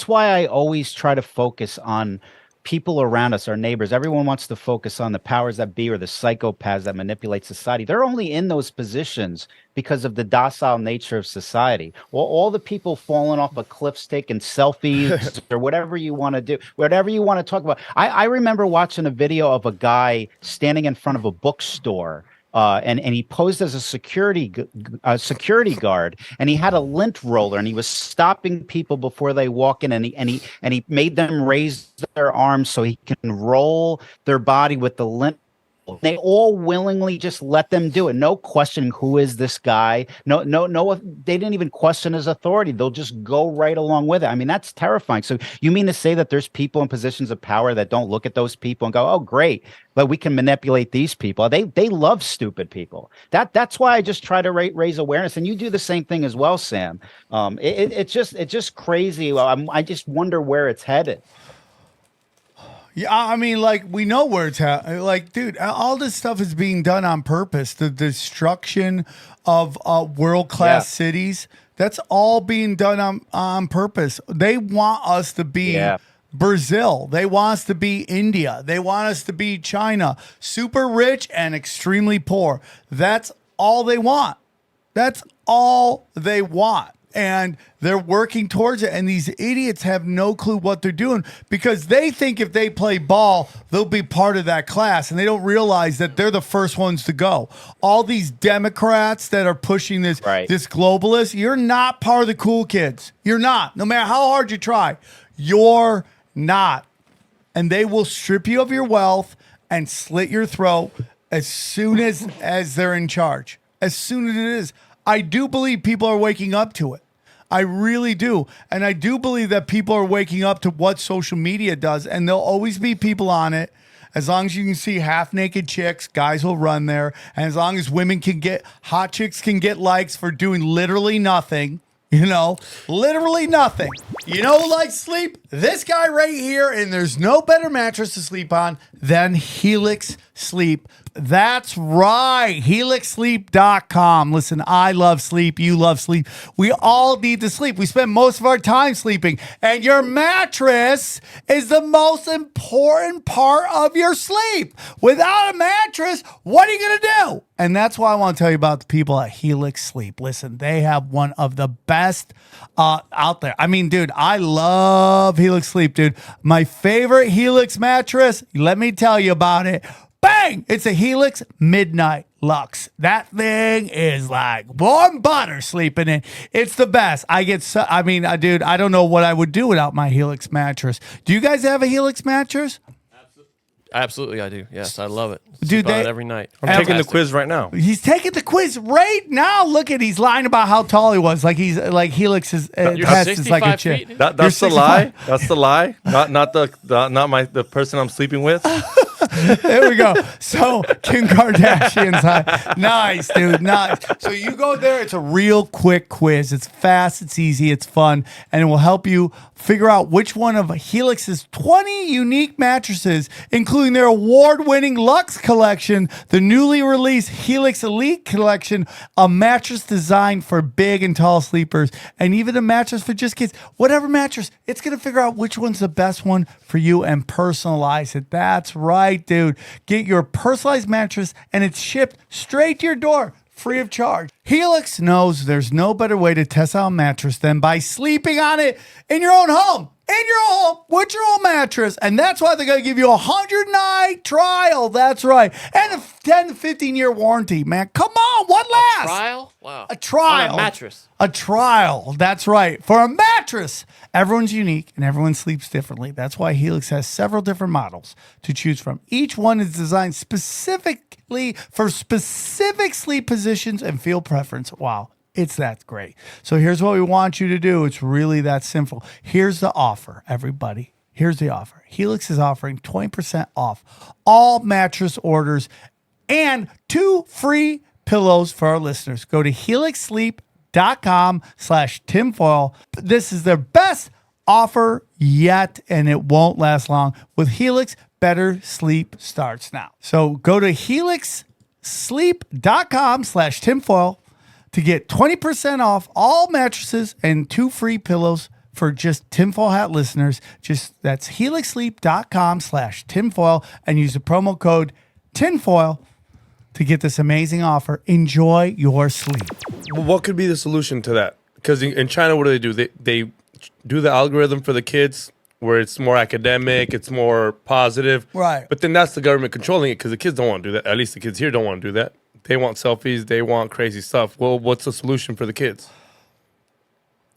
I always try to focus on people around us, our neighbors. Everyone wants to focus on the powers that be or the psychopaths that manipulate society. They're only in those positions because of the docile nature of society. Well, all the people falling off of cliffs taking selfies or whatever you want to do, whatever you want to talk about. I remember watching a video of a guy standing in front of a bookstore. And he posed as a security guard, and he had a lint roller, and he was stopping people before they walk in, and he made them raise their arms so he can roll their body with the lint. They all willingly just let them do it. No questioning who is this guy. No. They didn't even question his authority. They'll just go right along with it. I mean, that's terrifying. So you mean to say that there's people in positions of power that don't look at those people and go, "Oh, great, but we can manipulate these people." They love stupid people. That's why I just try to raise awareness. And you do the same thing as well, Sam. It's just crazy. I just wonder where it's headed. Yeah, I mean, like, we know where it's at. Like, dude, all this stuff is being done on purpose. The destruction of world-class cities, that's all being done on purpose. They want us to be Brazil. They want us to be India. They want us to be China. Super rich and extremely poor. That's all they want. That's all they want. And they're working towards it. And these idiots have no clue what they're doing because they think if they play ball, they'll be part of that class. And they don't realize that they're the first ones to go. All these Democrats that are pushing this globalist, you're not part of the cool kids. You're not. No matter how hard you try, you're not. And they will strip you of your wealth and slit your throat as soon as they're in charge. As soon as it is. I do believe people are waking up to it. I really do. And I do believe that people are waking up to what social media does. And there'll always be people on it. As long as you can see half-naked chicks, guys will run there. And as long as hot chicks can get likes for doing literally nothing. You know, literally nothing. You know who likes sleep? This guy right here, and there's no better mattress to sleep on than Helix Sleep. That's right. HelixSleep.com. Listen, I love sleep. You love sleep. We all need to sleep. We spend most of our time sleeping. And your mattress is the most important part of your sleep. Without a mattress, what are you going to do? And that's why I want to tell you about the people at Helix Sleep. Listen, they have one of the best out there. I mean, dude, I love Helix Sleep, dude. My favorite Helix mattress, let me tell you about it. Bang! It's a Helix Midnight Lux. That thing is like warm butter sleeping in. It's the best. Dude, I don't know what I would do without my Helix mattress. Do you guys have a Helix mattress? Absolutely, I do. Yes, I love it. Dude, Sleep on it every night. I'm taking the quiz right now. He's taking the quiz right now. Look at, he's lying about how tall he was. Like Helix is test is like a chick. That's the lie. That's the lie. Not the person I'm sleeping with. There we go. So Kim Kardashian's high. Nice, dude. Nice. So you go there. It's a real quick quiz. It's fast. It's easy. It's fun. And it will help you Figure out which one of Helix's 20 unique mattresses, including their award-winning Luxe collection, the newly released Helix Elite collection, a mattress designed for big and tall sleepers, and even a mattress for just kids. Whatever mattress, it's going to figure out which one's the best one for you and personalize it. That's right, dude. Get your personalized mattress, and it's shipped straight to your door, free of charge. Helix knows there's no better way to test out a mattress than by sleeping on it in your own home. In your home with your own mattress. And that's why they're going to give you a 100-night trial. That's right. And a 10 to 15-year warranty, man. Come on, what lasts? Trial? Wow. A trial. On a mattress. A trial. That's right. For a mattress. Everyone's unique and everyone sleeps differently. That's why Helix has several different models to choose from. Each one is designed specifically for specific sleep positions and feel preference. Wow. It's that great. So here's what we want you to do. It's really that simple. Here's the offer, everybody. Here's the offer. Helix is offering 20% off all mattress orders and 2 free pillows for our listeners. Go to helixsleep.com/tinfoil. This is their best offer yet, and it won't last long. With Helix, better sleep starts now. So go to helixsleep.com/tinfoil to get 20% off all mattresses and 2 free pillows for just Tinfoil Hat listeners. That's helixsleep.com/tinfoil and use the promo code tinfoil to get this amazing offer. Enjoy your sleep. What could be the solution to that? Because in China, what do? They do the algorithm for the kids where it's more academic, it's more positive. Right. But then that's the government controlling it because the kids don't want to do that. At least the kids here don't want to do that. They want selfies. They want crazy stuff. Well, what's the solution for the kids?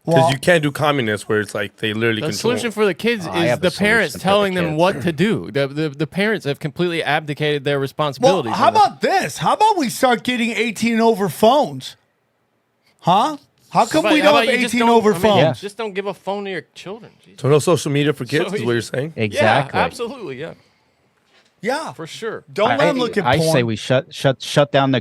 Because you can't do communist where it's like they literally The control. solution for the kids I is have a the parents solution for telling the them kids. what to do. The parents have completely abdicated their responsibilities. Well, how about this? How about we start getting 18 over phones? Huh? How come we don't have 18 over phones? Just don't give a phone to your children. Jesus. So no social media for kids So is what you're saying? Exactly. Yeah, absolutely. Yeah, Yeah. for sure. Don't let them look at I porn. say we shut down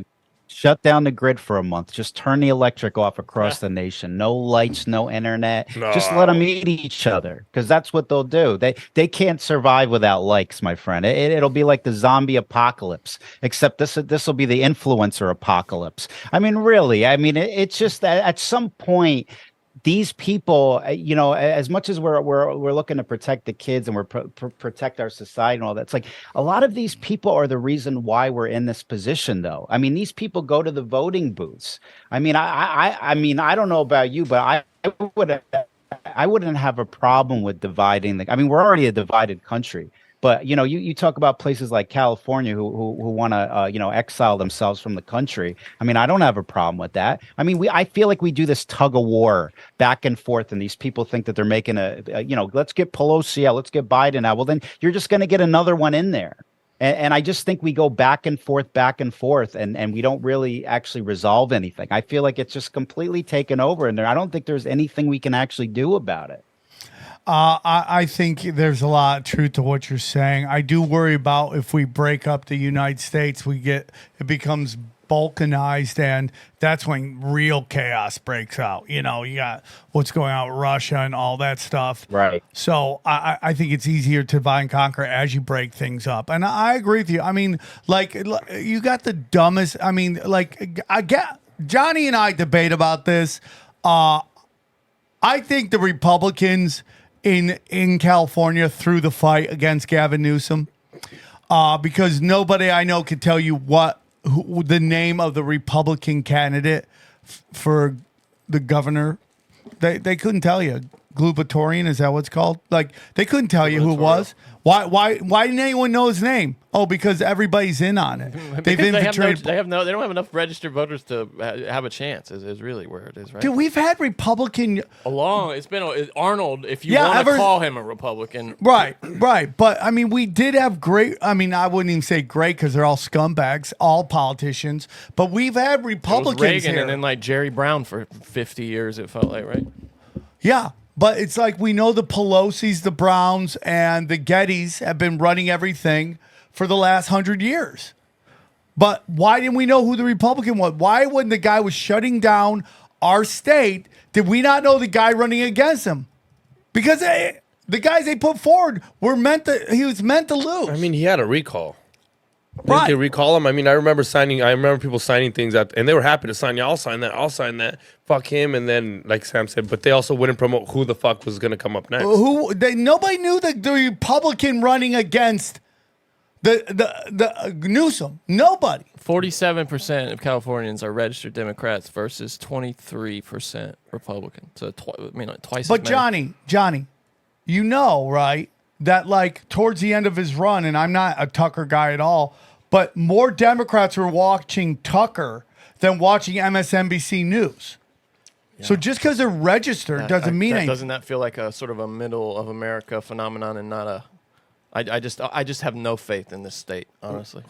the grid for a month. Just turn the electric off across the nation. No lights, no internet. Just let them eat each other because that's what they'll do. They can't survive without likes, my friend. It'll be like the zombie apocalypse, except this will be the influencer apocalypse. I mean, really. I mean, it's just that at some point, these people, as much as we're looking to protect the kids and we're protect our society and all that, it's like a lot of these people are the reason why we're in this position, though. I mean, these people go to the voting booths. I mean, I mean, I don't know about you, but I wouldn't have a problem with dividing I mean, we're already a divided country. But you talk about places like California who want to exile themselves from the country. I mean, I don't have a problem with that. I mean, I feel like we do this tug of war back and forth, and these people think that they're making let's get Pelosi out, let's get Biden out. Well, then you're just going to get another one in there. And I just think we go back and forth, and we don't really actually resolve anything. I feel like it's just completely taken over in there. I don't think there's anything we can actually do about it. I think there's a lot of truth to what you're saying. I do worry about if we break up the United States, it becomes balkanized, and that's when real chaos breaks out. You got what's going on with Russia and all that stuff. Right. So I think it's easier to divide and conquer as you break things up. And I agree with you. I mean, like, you got the dumbest. I mean, like, I get Johnny and I debate about this. I think the Republicans in California threw the fight against Gavin Newsom because nobody I know could tell you who the name of the Republican candidate for the governor. They couldn't tell you. Gubernatorian, is that what it's called? Like, they couldn't tell you who it was. Why didn't anyone know his name? Oh, because everybo's in on it. They've infiltrated. They don't have enough registered voters to have a chance. Is really where it is, right? Dude, we've had Republican. It's been Arnold. If you want to call him a Republican, right. But I mean, we did have great. I mean, I wouldn't even say great because they're all scumbags, all politicians. But we've had Republicans it was Reagan here. and then like Jerry Brown for 50 years. It felt like, right? Yeah. But it's like we know the Pelosi's, the Browns, and the Gettys have been running everything for the last 100 years. But why didn't we know who the Republican was? Why, when the guy was shutting down our state, did we not know the guy running against him? because the guys they put forward he was meant to lose. I mean, he had a recall. Didn't Right. they recall him? I mean, I remember people signing things and they were happy to sign. Yeah, I'll sign that. Fuck him. And then, like Sam said, but they also wouldn't promote who the fuck was going to come up next. Nobody knew the Republican running against the Newsom. Nobody. 47% of Californians are registered Democrats versus 23% Republican. So twice. But as many. Johnny, you know, right? That like towards the end of his run, and I'm not a Tucker guy at all, but more Democrats were watching Tucker than watching MSNBC News. Yeah. So just because they're registered doesn't mean anything. Doesn't that feel like a sort of a middle of America phenomenon and not a? I just have no faith in this state, honestly.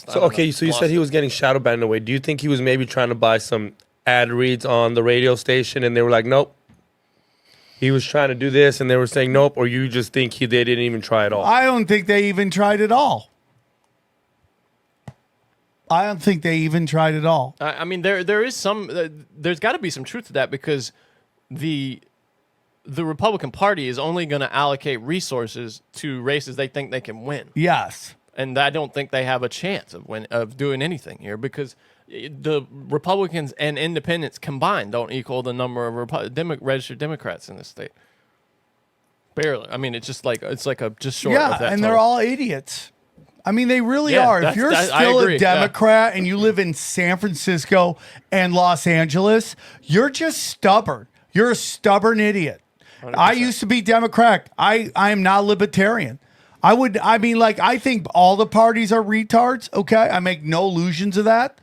So you said he was getting shadow banned away. Do you think he was maybe trying to buy some ad reads on the radio station, and they were like, nope? He was trying to do this, and they were saying nope, or you just think they didn't even try at all? I don't think they even tried at all. I mean, there is some. There's got to be some truth to that because the Republican Party is only going to allocate resources to races they think they can win. Yes, and I don't think they have a chance of doing anything here because the Republicans and independents combined don't equal the number of registered Democrats in the state. Barely. I mean, it's just short of that. And total. they're all idiots. I mean, they really are. If you're still a Democrat and you live in San Francisco and Los Angeles, you're just stubborn. You're a stubborn idiot. 100%. I used to be Democrat. I am not libertarian. I think all the parties are retards. Okay. I make no illusions of that.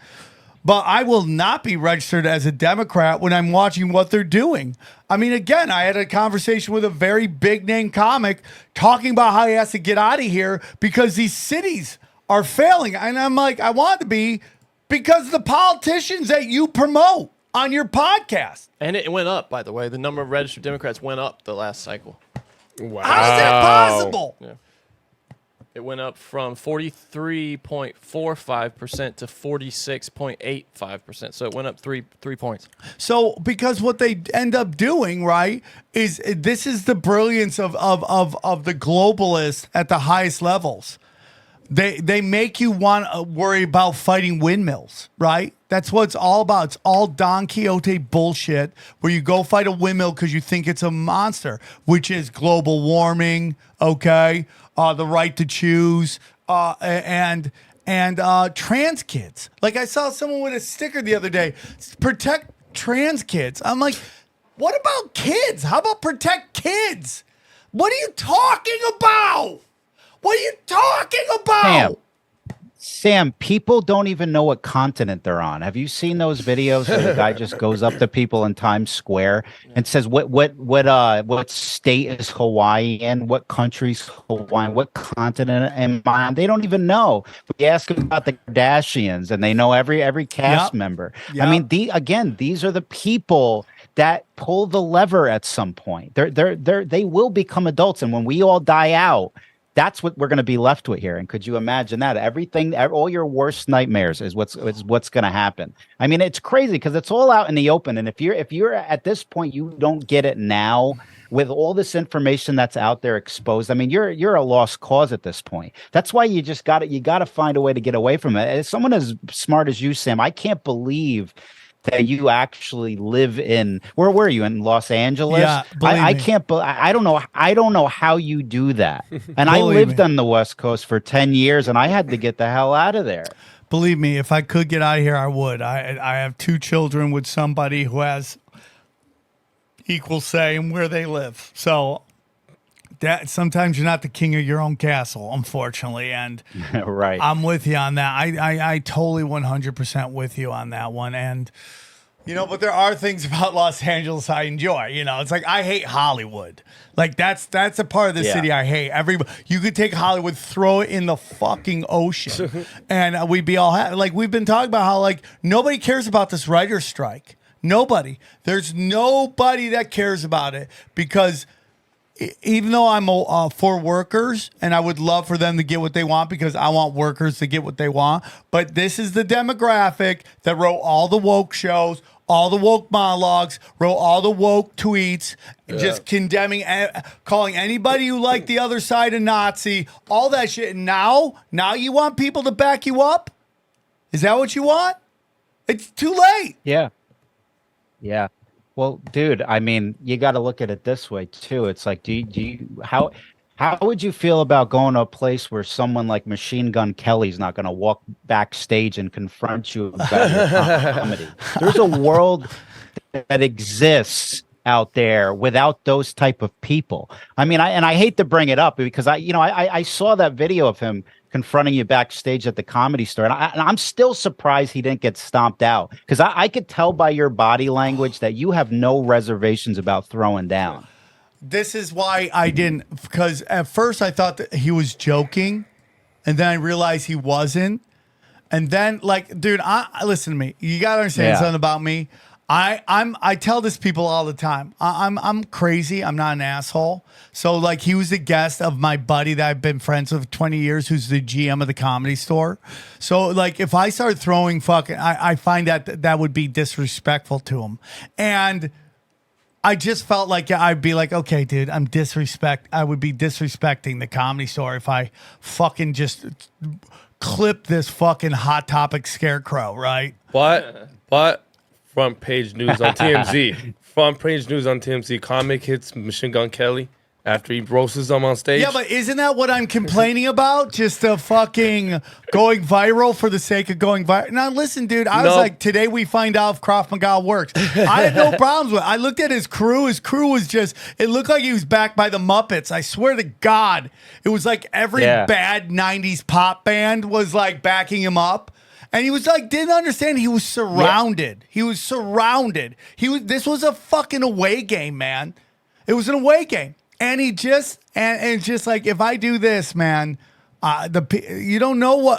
But I will not be registered as a Democrat when I'm watching what they're doing. I mean, again, I had a conversation with a very big name comic talking about how he has to get out of here because these cities are failing. And I'm like, I want to be because of the politicians that you promote on your podcast. And it went up, by the way. The number of registered Democrats went up the last cycle. Wow. How is that possible? Yeah. It went up from 43.45% to 46.85%. So it went up three points. So because what they end up doing, right, is this is the brilliance of the globalists at the highest levels. They make you want to worry about fighting windmills, right? That's what it's all about. It's all Don Quixote bullshit where you go fight a windmill because you think it's a monster, which is global warming, okay? The right to choose, and trans kids. Like I saw someone with a sticker the other day, protect trans kids. I'm like, what about kids? How about protect kids? What are you talking about? What are you talking about? Sam, people don't even know what continent they're on. Have you seen those videos where the guy just goes up to people in Times Square and says, what state is Hawaii in? What country's Hawaii? What continent am I on? They don't even know. But you ask them about the Kardashians and they know every cast member. Yep. I mean, these are the people that pull the lever at some point. They will become adults. And when we all die out, that's what we're going to be left with here. And could you imagine that? All your worst nightmares is what's going to happen. I mean, it's crazy because it's all out in the open. And if you're at this point, you don't get it now with all this information that's out there exposed. I mean, you're a lost cause at this point. That's why you got to find a way to get away from it. As someone as smart as you, Sam, I can't believe that you actually live in where were you in Los Angeles? Yeah, I can't. I don't know. I don't know how you do that. And I lived on the West Coast for 10 years, and I had to get the hell out of there. Believe me, if I could get out of here, I would. I have 2 children with somebody who has equal say in where they live. So that sometimes you're not the king of your own castle, unfortunately. And right. I'm with you on that. I totally 100% with you on that one. And, but there are things about Los Angeles I enjoy. It's like I hate Hollywood. Like that's a part of the city I hate. You could take Hollywood, throw it in the fucking ocean, and we'd be all happy. Like we've been talking about how like nobody cares about this writer's strike. Nobody. There's nobody that cares about it because even though I'm for workers and I would love for them to get what they want because I want workers to get what they want, but this is the demographic that wrote all the woke shows, all the woke monologues, wrote all the woke tweets, just condemning, calling anybody who liked the other side a Nazi, all that shit. And now you want people to back you up? Is that what you want? It's too late. Yeah. Yeah. Well, dude, I mean, you got to look at it this way too. It's like, how would you feel about going to a place where someone like Machine Gun Kelly's not going to walk backstage and confront you about your comedy? There's a world that exists out there without those type of people. I mean, I hate to bring it up because I saw that video of him confronting you backstage at the Comedy Store, and I'm still surprised he didn't get stomped out, because I could tell by your body language that you have no reservations about throwing down. This is why I didn't, because at first I thought that he was joking, and then I realized he wasn't. And then, like, dude, listen to me. You gotta understand something about me. I tell this people all the time. I'm crazy. I'm not an asshole. So like, he was a guest of my buddy that I've been friends with 20 years, who's the GM of the Comedy Store. So like, if I start throwing I find that would be disrespectful to him. And I just felt like I'd be like, okay, dude, I would be disrespecting the Comedy Store if I fucking just clip this fucking Hot Topic scarecrow, right? But front page news on TMZ. Front page news on TMZ. Comic hits Machine Gun Kelly after he roasts them on stage. Yeah, but isn't that what I'm complaining about? Just the fucking going viral for the sake of going viral. Now, listen, dude, I was like, today we find out if Krav Maga works. I had no problems with it. I looked at his crew. His crew was just, it looked like he was backed by the Muppets. I swear to God. It was like every bad 90s pop band was like backing him up. And he was like, didn't understand. He was surrounded. He was surrounded. This was a fucking away game, man. It was an away game. And he just, and it's just like, if I do this, man, you don't know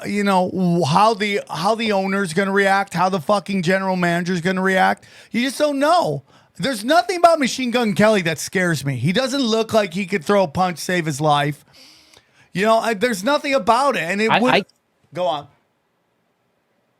how the owner's going to react, how the fucking general manager's going to react. You just don't know. There's nothing about Machine Gun Kelly that scares me. He doesn't look like he could throw a punch, save his life. There's nothing about it. And go on.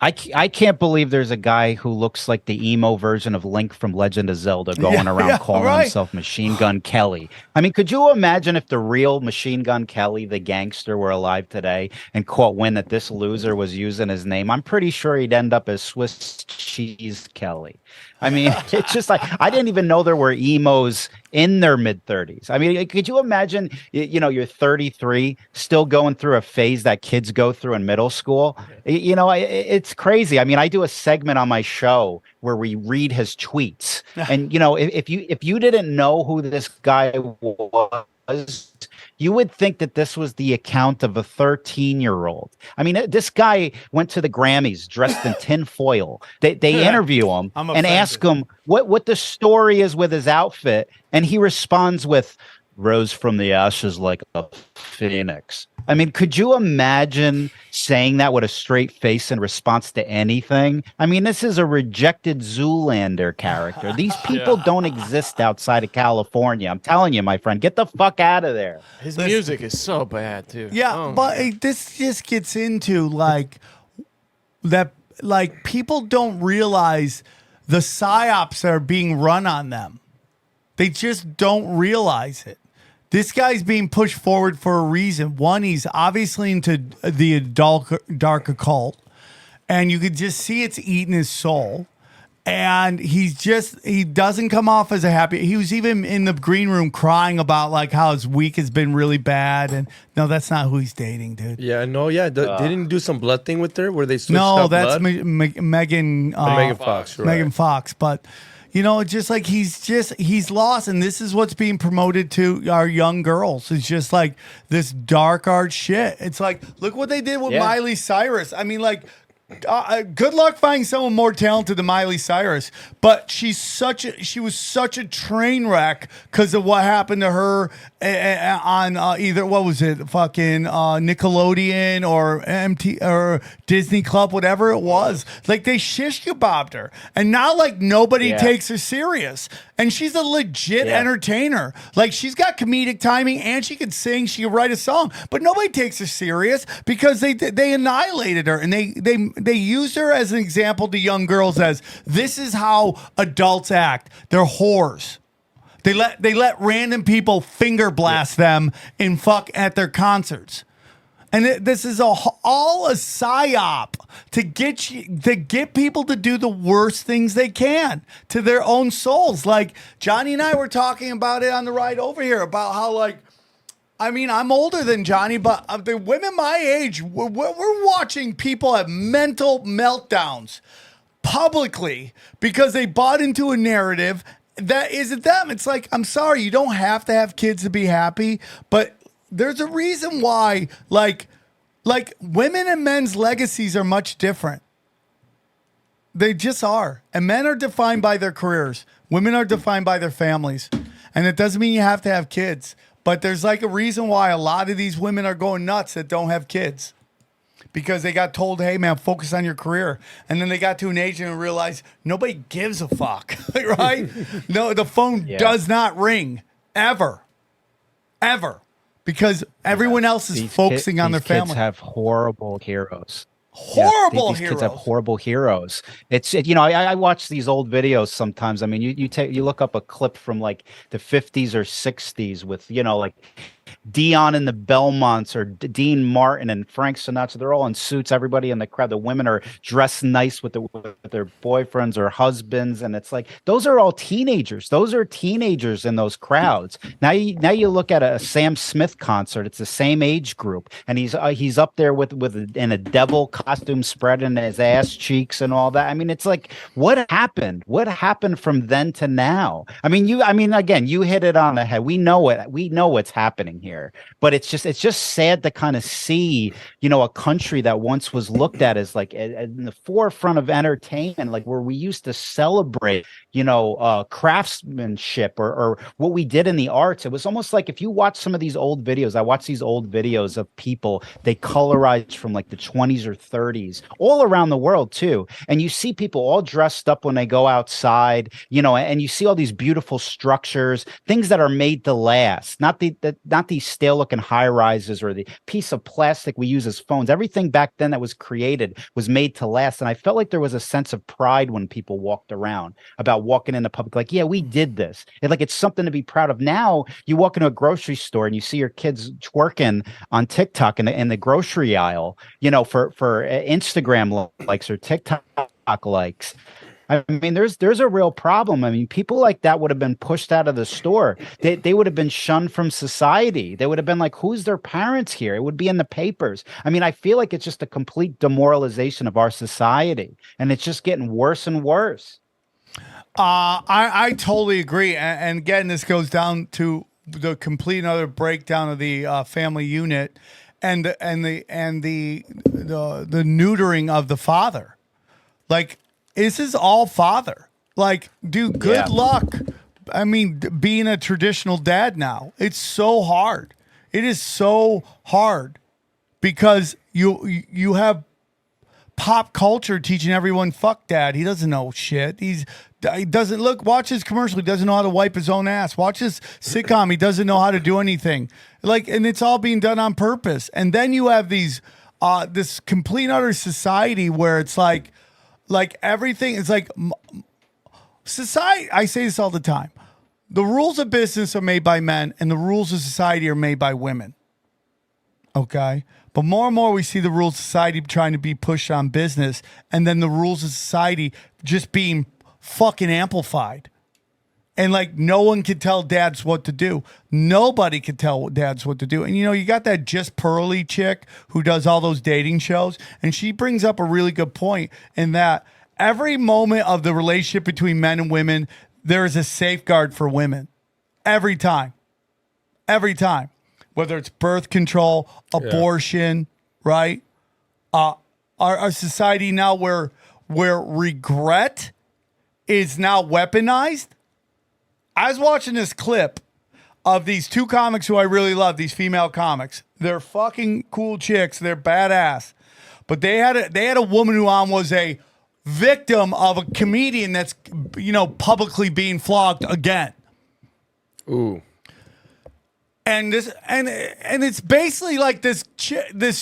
I can't believe there's a guy who looks like the emo version of Link from Legend of Zelda going around calling himself Machine Gun Kelly. I mean, could you imagine if the real Machine Gun Kelly, the gangster, were alive today and caught wind that this loser was using his name? I'm pretty sure he'd end up as Swiss Cheese Kelly. I mean, it's just like, I didn't even know there were emos in their mid-30s. I mean, could you imagine, you're 33, still going through a phase that kids go through in middle school? It's crazy. I mean, I do a segment on my show where we read his tweets. And, if you didn't know who this guy was, you would think that this was the account of a 13-year-old. I mean, this guy went to the Grammys dressed in tinfoil. They interview him and ask him what the story is with his outfit. And he responds with, "Rose from the ashes like a phoenix." I mean, could you imagine saying that with a straight face in response to anything? I mean, this is a rejected Zoolander character. These people don't exist outside of California. I'm telling you, my friend, get the fuck out of there. His music is so bad, too. Yeah, but this just gets into people don't realize the psyops that are being run on them. They just don't realize it. This guy's being pushed forward for a reason. One, he's obviously into the dark occult, and you could just see it's eating his soul. And he doesn't come off as a happy. He was even in the green room crying about like how his week has been really bad. And no, that's not who he's dating, dude. Yeah, no, yeah. Didn't he do some blood thing with her where they switched No, up that's blood? Megan Fox. Right. Megan Fox, but. Just like he's lost, and this is what's being promoted to our young girls. It's just like this dark art shit. It's like, look what they did with Miley Cyrus. I mean, like, good luck finding someone more talented than Miley Cyrus, but she was such a train wreck because of what happened to her on either, what was it, fucking Nickelodeon or MT or Disney Club, whatever it was. Like, they shish kebabbed her, and now like nobody takes her serious, and she's a legit entertainer. Like, she's got comedic timing, and she can sing, she can write a song, but nobody takes her serious because they annihilated her, and they used her as an example to young girls as this is how adults act. They're whores. They let random people finger blast them and fuck at their concerts, and this is all a psyop to get people to do the worst things they can to their own souls. Like Johnny and I were talking about it on the ride over here about how, like, I mean, I'm older than Johnny, but the women my age, we're watching people have mental meltdowns publicly because they bought into a narrative that isn't them. It's like, I'm sorry, you don't have to have kids to be happy, but there's a reason why, like women and men's legacies are much different. They just are. And men are defined by their careers. Women are defined by their families. And it doesn't mean you have to have kids, but there's like a reason why a lot of these women are going nuts that don't have kids. Because they got told, hey, man, focus on your career. And then they got to an age and realized nobody gives a fuck, right? No, the phone does not ring, ever. Because everyone else is focusing on their family. These kids have horrible heroes. Horrible these heroes. Kids have horrible heroes. It's I watch these old videos sometimes. I mean, you look up a clip from like the 50s or 60s with, like Dion and the Belmonts or Dean Martin and Frank Sinatra. They're all in suits. Everybody in the crowd. The women are dressed nice with their boyfriends or husbands, and it's like those are all teenagers. Those are teenagers in those crowds. Now you look at a Sam Smith concert. It's the same age group, and he's up there in a devil costume, spreading his ass cheeks and all that. I mean, it's like, what happened? What happened from then to now? I mean, again, you hit it on the head. We know it. We know what's happening here, but it's just sad to kind of see, a country that once was looked at as like in the forefront of entertainment, like where we used to celebrate, craftsmanship or what we did in the arts. It was almost like if you watch some of these old videos, I watch these old videos of people, they colorized from like the 20s or 30s, all around the world too. And you see people all dressed up when they go outside, and you see all these beautiful structures, things that are made to last, not these stale looking high rises or the piece of plastic we use as phones. Everything back then that was created was made to last. And I felt like there was a sense of pride when people walked around about walking into public, like, yeah, we did this. It's something to be proud of. Now you walk into a grocery store and you see your kids twerking on TikTok in the grocery aisle, for Instagram likes or TikTok likes. I mean, there's a real problem. I mean, people like that would have been pushed out of the store. They would have been shunned from society. They would have been like, who's their parents here? It would be in the papers. I mean, I feel like it's just a complete demoralization of our society, and it's just getting worse and worse. I totally agree. And again, this goes down to the complete and utter breakdown of the family unit and the neutering of the father. Like, this is all father. Like, dude, good luck. I mean, being a traditional dad now, it's so hard. It is so hard because you have pop culture teaching everyone, fuck dad. He doesn't know shit. He doesn't watch his commercial. He doesn't know how to wipe his own ass. Watch his sitcom. He doesn't know how to do anything. And it's all being done on purpose. And then you have this complete and utter society where it's like everything is like society. I say this all the time. The rules of business are made by men and the rules of society are made by women. Okay. But more and more we see the rules of society trying to be pushed on business, and then the rules of society just being fucking amplified. And like, no one can tell dads what to do. Nobody can tell dads what to do. And you got that Just Pearly chick who does all those dating shows, and she brings up a really good point in that every moment of the relationship between men and women, there is a safeguard for women. Every time. Whether it's birth control, abortion, right? Our society now where regret is now weaponized. I was watching this clip of these two comics who I really love, these female comics. They're fucking cool chicks. They're badass. But they had a woman who was a victim of a comedian that's, publicly being flogged again. Ooh. And it's basically like this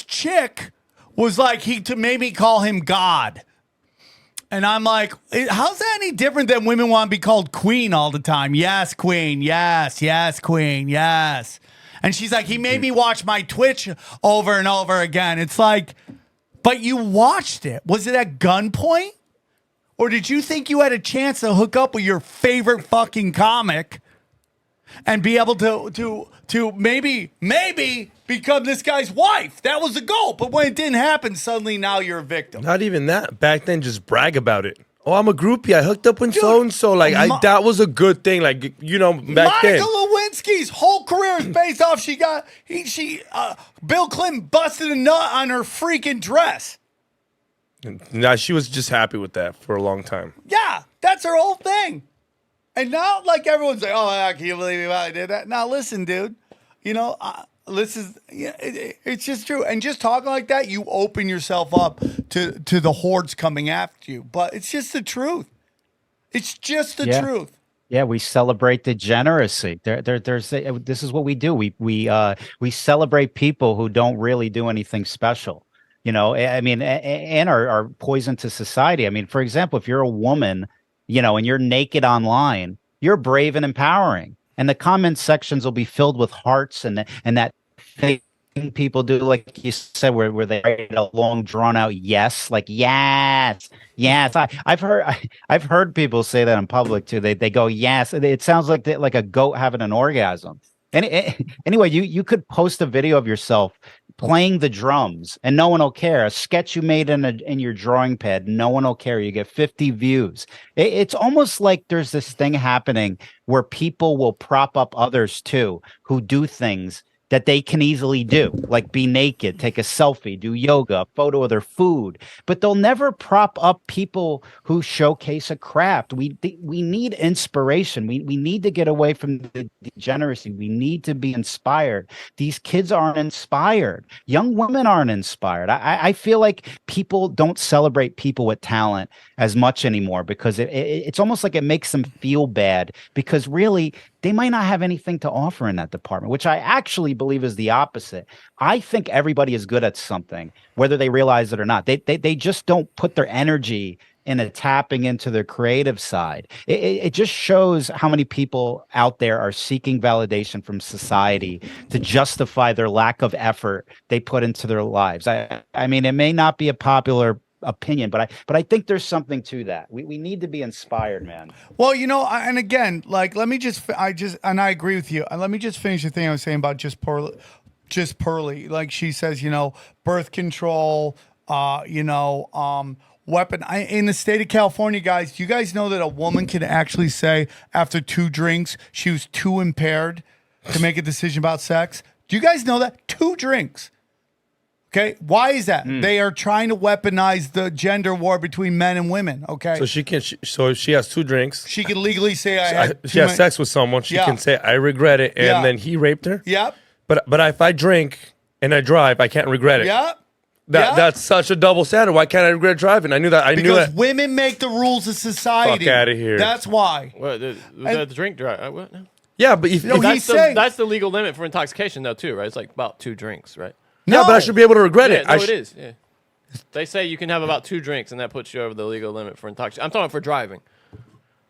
chick was like, he made me call him God. And I'm like, how's that any different than women want to be called queen all the time? Yes, queen. Yes, yes, queen. Yes. And she's like, he made me watch my Twitch over and over again. It's like, but you watched it. Was it at gunpoint? Or did you think you had a chance to hook up with your favorite fucking comic and be able to maybe become this guy's wife? That was the goal. But when it didn't happen, suddenly now you're a victim. Not even that. Back then, just brag about it. Oh, I'm a groupie. I hooked up with so-and-so. Like, that was a good thing. Like, back Monica then. Lewinsky's whole career is based off Bill Clinton busted a nut on her freaking dress. Nah, she was just happy with that for a long time. Yeah, that's her whole thing. And now, like, everyone's like, oh, I can't believe I did that. Now, listen, dude, it's just true. And just talking like that, you open yourself up to the hordes coming after you. But it's just the truth. It's just the truth. Yeah, we celebrate degeneracy. This is what we do. We celebrate people who don't really do anything special. I mean, and are poison to society. I mean, for example, if you're a woman, and you're naked online, you're brave and empowering. And the comment sections will be filled with hearts and that thing people do, like you said, where they write a long drawn out yes, like yes. I've heard people say that in public too. They go yes. It sounds like a goat having an orgasm. And anyway, you could post a video of yourself playing the drums and no one will care. A sketch you made in your drawing pad, no one will care. You get 50 views. It's almost like there's this thing happening where people will prop up others too who do things that they can easily do, like be naked, take a selfie, do yoga, a photo of their food, but they'll never prop up people who showcase a craft. We need inspiration. We need to get away from the degeneracy. We need to be inspired. These kids aren't inspired. Young women aren't inspired. I feel like people don't celebrate people with talent as much anymore because it's almost like it makes them feel bad because really they might not have anything to offer in that department, which I actually believe is the opposite. I think everybody is good at something, whether they realize it or not. They just don't put their energy into tapping into their creative side. It just shows how many people out there are seeking validation from society to justify their lack of effort they put into their lives. I mean, it may not be a popular opinion, but I think there's something to that. We need to be inspired, man. Well, and again, like, let me I agree with you. And let me just finish the thing I was saying about just Pearly. Like she says, birth control, weapon. In the state of California, guys, do you guys know that a woman can actually say after 2 drinks, she was too impaired to make a decision about sex? Do you guys know that? 2 drinks. Okay, why is that? They are trying to weaponize the gender war between men and women. Okay, so so if she has 2 drinks, she can legally say she has sex with someone. She can say I regret it, and then he raped her. Yep. But if I drink and I drive, I can't regret it. Yep. That's such a double standard. Why can't I regret driving? I knew that. Because women make the rules of society. Fuck out of here. That's why. What, the drink drive? What? No. Yeah, but that's the legal limit for intoxication, though, too, right? It's like about 2 drinks, right? No, but I should be able to regret it. No, it is. Yeah. They say you can have about 2 drinks, and that puts you over the legal limit for intoxication. I'm talking for driving.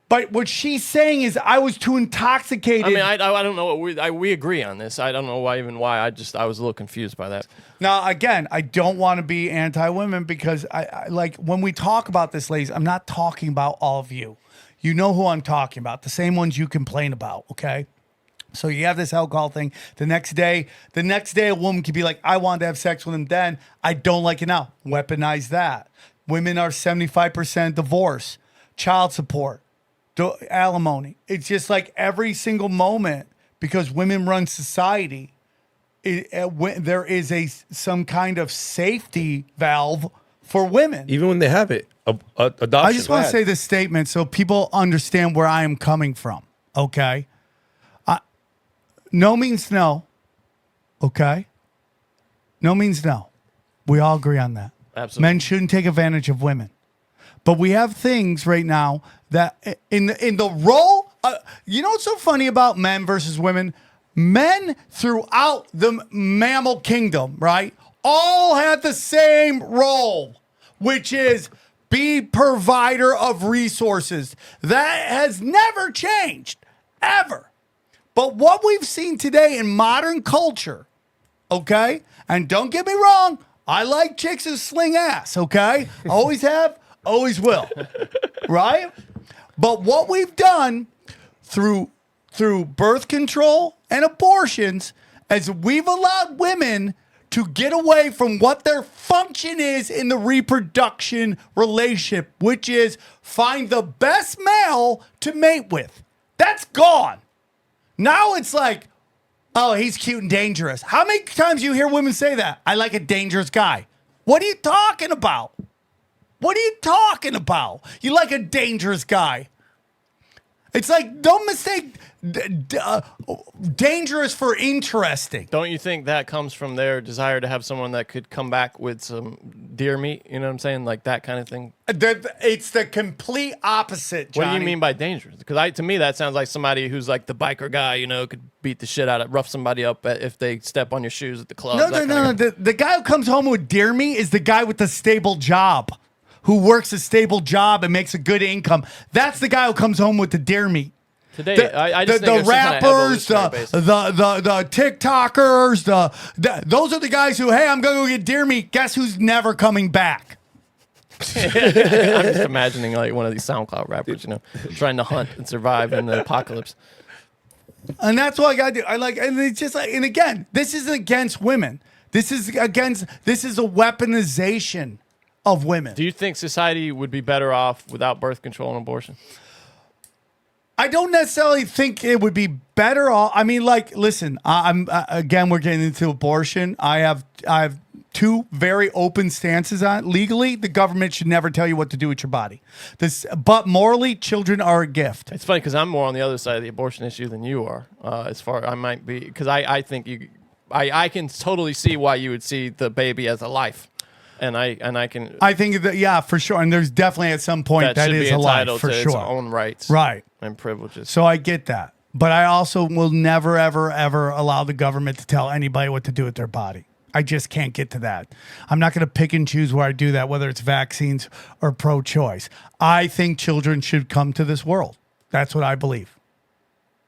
But what she's saying is, I was too intoxicated. I mean, I don't know what we agree on this. I don't know why. I was a little confused by that. Now, again, I don't want to be anti-women because I like when we talk about this, ladies. I'm not talking about all of you. You know who I'm talking about. The same ones you complain about. Okay. So you have this alcohol thing. The next day, a woman could be like, I wanted to have sex with him then. I don't like it now. Weaponize that. Women are 75% divorce, child support, alimony. It's just like every single moment, because women run society, there is some kind of safety valve for women. Even when they have it, adoption. I just want to say this statement so people understand where I am coming from, okay? no means no. Okay? No means no. We all agree on that. Absolutely. Men shouldn't take advantage of women. But we have things right now that in the role, you know what's so funny about men versus women? Men throughout the mammal kingdom, right, all had the same role, which is be provider of resources. That has never changed, ever. But what we've seen today in modern culture, okay, and don't get me wrong, I like chicks who sling ass, okay? Always have, always will, right? But what we've done through birth control and abortions is we've allowed women to get away from what their function is in the reproduction relationship, which is find the best male to mate with. That's gone. Now it's like, oh, he's cute and dangerous. How many times you hear women say that? I like a dangerous guy. What are you talking about? What are you talking about? You like a dangerous guy. It's like, don't mistake dangerous for interesting. Don't you think that comes from their desire to have someone that could come back with some deer meat? You know what I'm saying? Like that kind of thing. It's the complete opposite, Johnny. What do you mean by dangerous? Because to me, that sounds like somebody who's like the biker guy, you know, could beat the shit out of, rough somebody up if they step on your shoes at the club. No. The guy who comes home with deer meat is the guy with the stable job, who works a stable job and makes a good income. That's the guy who comes home with the deer meat. Today, I just think the rappers, the TikTokers, those are the guys who, hey, I'm going to go get deer meat. Guess who's never coming back? I'm just imagining like one of these SoundCloud rappers, you know, trying to hunt and survive in the apocalypse. And that's what I got to do. And it's just like, and again, this isn't against women. This is a weaponization of women. Do you think society would be better off without birth control and abortion? I don't necessarily think it would be better off. I mean, like, listen, again, we're getting into abortion. I have two very open stances on it. Legally, the government should never tell you what to do with your body. But morally, children are a gift. It's funny because I'm more on the other side of the abortion issue than you are. As far I might be, because I think I can totally see why you would see the baby as a life. I think that, yeah, for sure. And there's definitely at some point that is a life, for to sure. Its own rights, right, and privileges. So I get that, but I also will never, ever, ever allow the government to tell anybody what to do with their body. I just can't get to that. I'm not going to pick and choose where I do that, whether it's vaccines or pro-choice. I think children should come to this world. That's what I believe.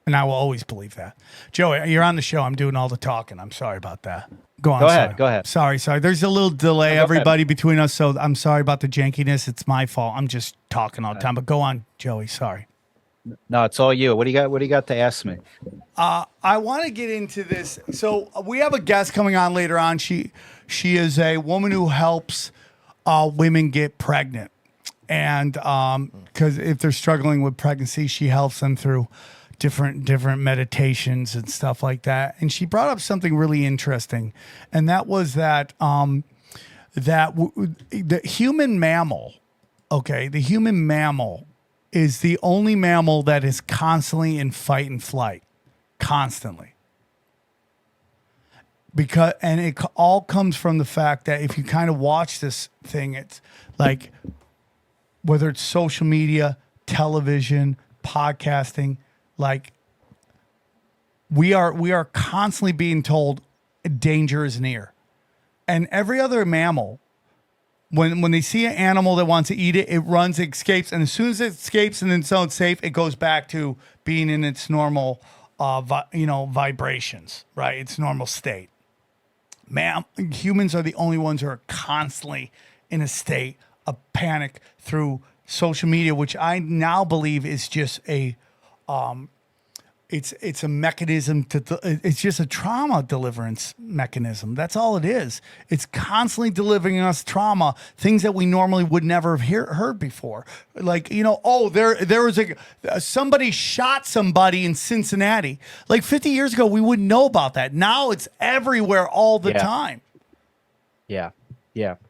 And I will always believe that. Joey, you're on the show. I'm doing all the talking. I'm sorry about that. Go on. Go ahead. Sorry. There's a little delay, everybody, between us, so I'm sorry about the jankiness. It's my fault. I'm just talking all the time. But go on, Joey. Sorry. No, it's all you. What do you got to ask me? I want to get into this. So we have a guest coming on later on. She is a woman who helps women get pregnant. And because if they're struggling with pregnancy, she helps them through different meditations and stuff like that. And she brought up something really interesting, and that was that the human mammal, the human mammal is the only mammal that is constantly in fight and flight, constantly. And it all comes from the fact that if you kind of watch this thing, it's like whether it's social media, television, podcasting. Like we are constantly being told danger is near. And every other mammal, when they see an animal that wants to eat it, it runs, it escapes, and as soon as it escapes and it's safe, it goes back to being in its normal vibrations, right? Its normal state. Humans are the only ones who are constantly in a state of panic through social media, which I now believe is just it's a mechanism it's just a trauma deliverance mechanism. That's all it is. It's constantly delivering us trauma, things that we normally would never have heard before. Like, there was somebody shot somebody in Cincinnati. Like 50 years ago, we wouldn't know about that. Now it's everywhere all the time. Yeah.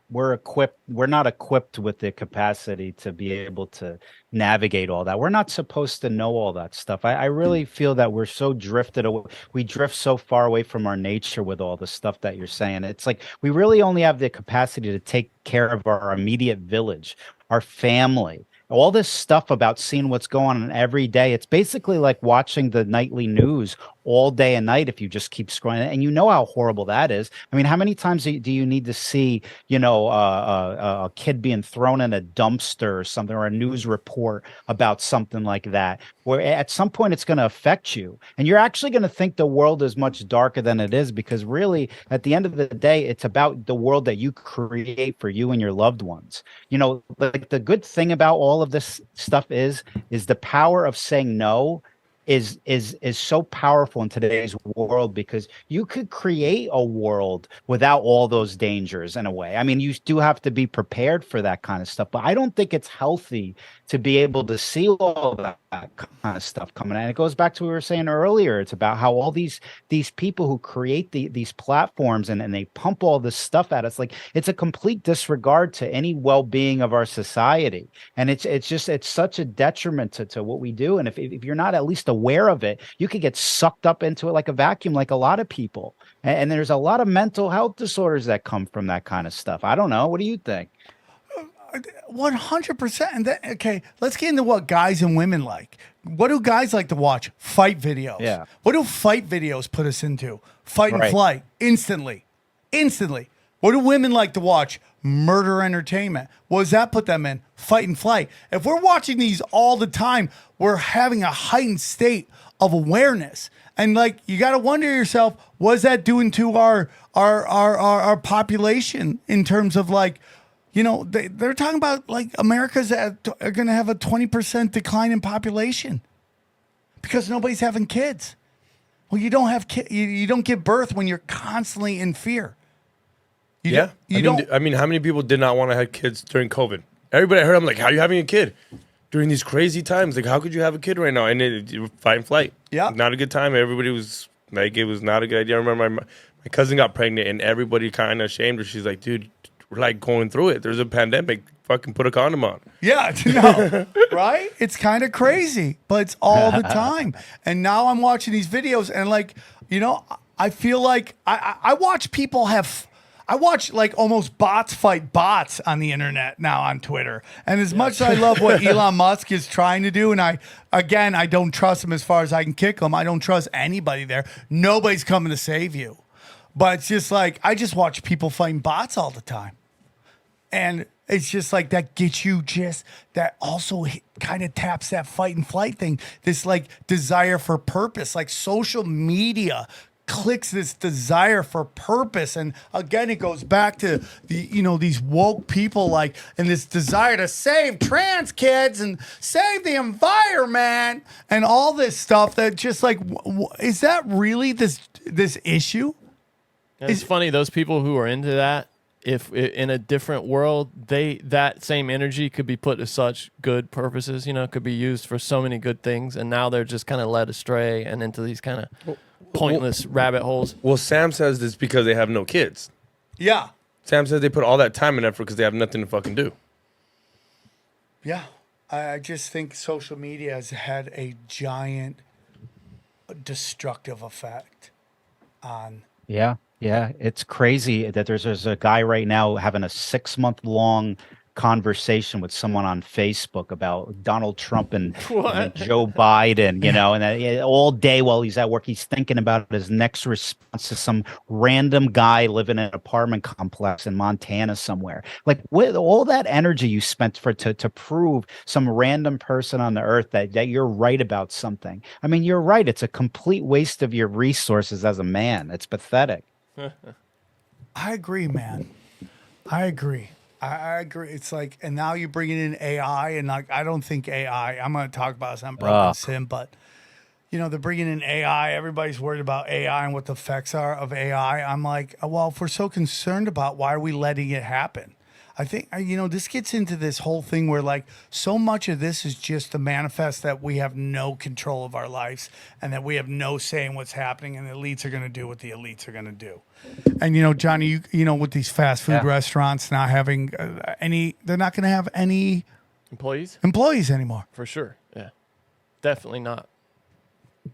we're equipped. We're not equipped with the capacity to be able to navigate all that. We're not supposed to know all that stuff. I really feel that we're so drifted away. We drift so far away from our nature with all the stuff that you're saying. It's like we really only have the capacity to take care of our immediate village, our family. All this stuff about seeing what's going on every day. It's basically like watching the nightly news all day and night if you just keep scrolling. And you know how horrible that is. I mean, how many times do you need to see, a kid being thrown in a dumpster or something, or a news report about something like that, where at some point it's going to affect you. And you're actually going to think the world is much darker than it is, because really, at the end of the day, it's about the world that you create for you and your loved ones. Like the good thing about all of this stuff is the power of saying no is so powerful in today's world, because you could create a world without all those dangers in a way. I mean, you do have to be prepared for that kind of stuff, but I don't think it's healthy to be able to see all that kind of stuff coming in. And it goes back to what we were saying earlier. It's about how all these people who create these platforms and they pump all this stuff at us, like it's a complete disregard to any well-being of our society. And it's such a detriment to what we do. And if you're not at least aware of it, you could get sucked up into it like a vacuum, like a lot of people. And there's a lot of mental health disorders that come from that kind of stuff. I don't know. What do you think? 100%. And okay, let's get into what guys and women like. What do guys like to watch? Fight videos. Yeah. What do fight videos put us into? Fight and Right. flight. Instantly. What do women like to watch? Murder entertainment. What does that put them in? Fight and flight. If we're watching these all the time, we're having a heightened state of awareness. And like, you got to wonder yourself, what's that doing to our population in terms of like, they're talking about like America's are going to have a 20% decline in population because nobody's having kids. Well, you don't have you don't give birth when you're constantly in fear. I mean, how many people did not want to have kids during COVID? Everybody I heard, I'm like, how are you having a kid during these crazy times? Like, how could you have a kid right now? And it fight and flight. Yeah. Not a good time. Everybody was like, it was not a good idea. I remember my cousin got pregnant and everybody kind of shamed her. She's like, dude, we're like going through it. There's a pandemic. Fucking put a condom on. Yeah, no, right? It's kind of crazy, but it's all the time. And now I'm watching these videos and like, I feel like I watch people I watch like almost bots fight bots on the internet now on Twitter. And as much as I love what Elon Musk is trying to do, and I don't trust him as far as I can kick him. I don't trust anybody there. Nobody's coming to save you. But it's just like, I just watch people fighting bots all the time. And it's just like that gets you that also kind of taps that fight and flight thing. This like desire for purpose, like social media clicks this desire for purpose. And again, it goes back to these woke people like, and this desire to save trans kids and save the environment and all this stuff that just like, is that really this issue? It's funny, those people who are into that, if in a different world, that same energy could be put to such good purposes, could be used for so many good things, and now they're just kind of led astray and into these kind of pointless rabbit holes. Well, Sam says this because they have no kids. Yeah. Sam says they put all that time and effort because they have nothing to fucking do. Yeah. I just think social media has had a giant destructive effect on. Yeah, it's crazy that there's a guy right now having a 6-month-long conversation with someone on Facebook about Donald Trump and Joe Biden, and all day while he's at work, he's thinking about his next response to some random guy living in an apartment complex in Montana somewhere. Like, with all that energy you spent to prove some random person on the earth that you're right about something. I mean, you're right. It's a complete waste of your resources as a man. It's pathetic. I agree, man. I agree. It's like, and now you're bringing in AI, and like, I don't think AI. I'm going to talk about this on Broken Sim, but they're bringing in AI. Everybody's worried about AI and what the effects are of AI. I'm like, well, if we're so concerned about, why are we letting it happen? I think, this gets into this whole thing where, like, so much of this is just to manifest that we have no control of our lives and that we have no say in what's happening, and the elites are going to do what the elites are going to do. And, Johnny, with these fast food restaurants not having they're not going to have any employees anymore. For sure. Yeah. Definitely not.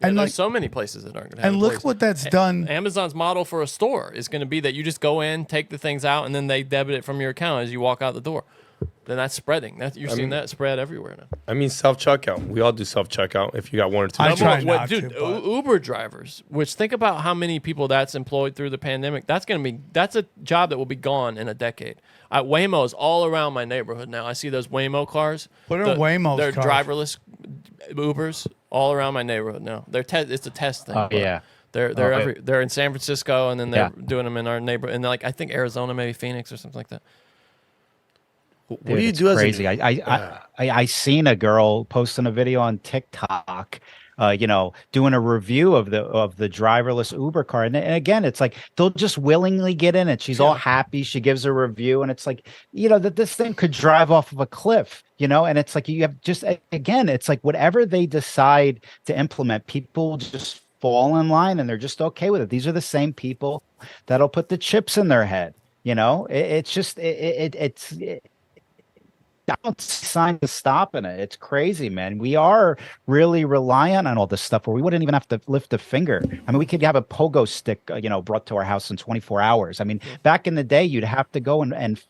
And there's so many places that aren't going to have and employees. look what that's done. Amazon's model for a store is going to be that you just go in, take the things out, and then they debit it from your account as you walk out the door. Then that's spreading. You're seeing that spread everywhere now. I mean, self-checkout. We all do self-checkout if you got one or two. I try What, not dude, to, but- Uber drivers, which think about how many people that's employed through the pandemic. That's a job that will be gone in a decade. Waymo's all around my neighborhood now. I see those Waymo cars. What are Waymo's They're cars? driverless Ubers all around my neighborhood now. It's a test thing. Oh, yeah. They're in San Francisco, and then they're doing them in our neighborhood, and I think Arizona, maybe Phoenix or something like that. What Dude, do you it's do crazy. as I seen a girl posting a video on TikTok, doing a review of the driverless Uber car, and again, it's like they'll just willingly get in it. She's all happy. She gives a review, and it's like that this thing could drive off of a cliff, and it's like you have it's like whatever they decide to implement, people just fall in line and they're just okay with it. These are the same people that'll put the chips in their head. It's I don't see signs of stopping it. It's crazy, man. We are really reliant on all this stuff where we wouldn't even have to lift a finger. I mean, we could have a pogo stick, brought to our house in 24 hours. I mean, back in the day, you'd have to go and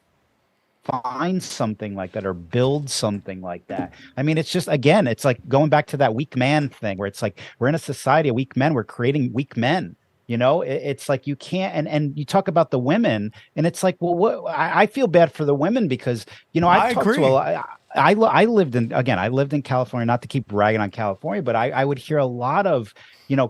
find something like that or build something like that. I mean, it's just, again, it's like going back to that weak man thing where it's like we're in a society of weak men. We're creating weak men. It's like you can't, and you talk about the women, and it's like, well, I feel bad for the women because, I talked agree. to a lot. I lived in California, not to keep ragging on California, but I would hear a lot of,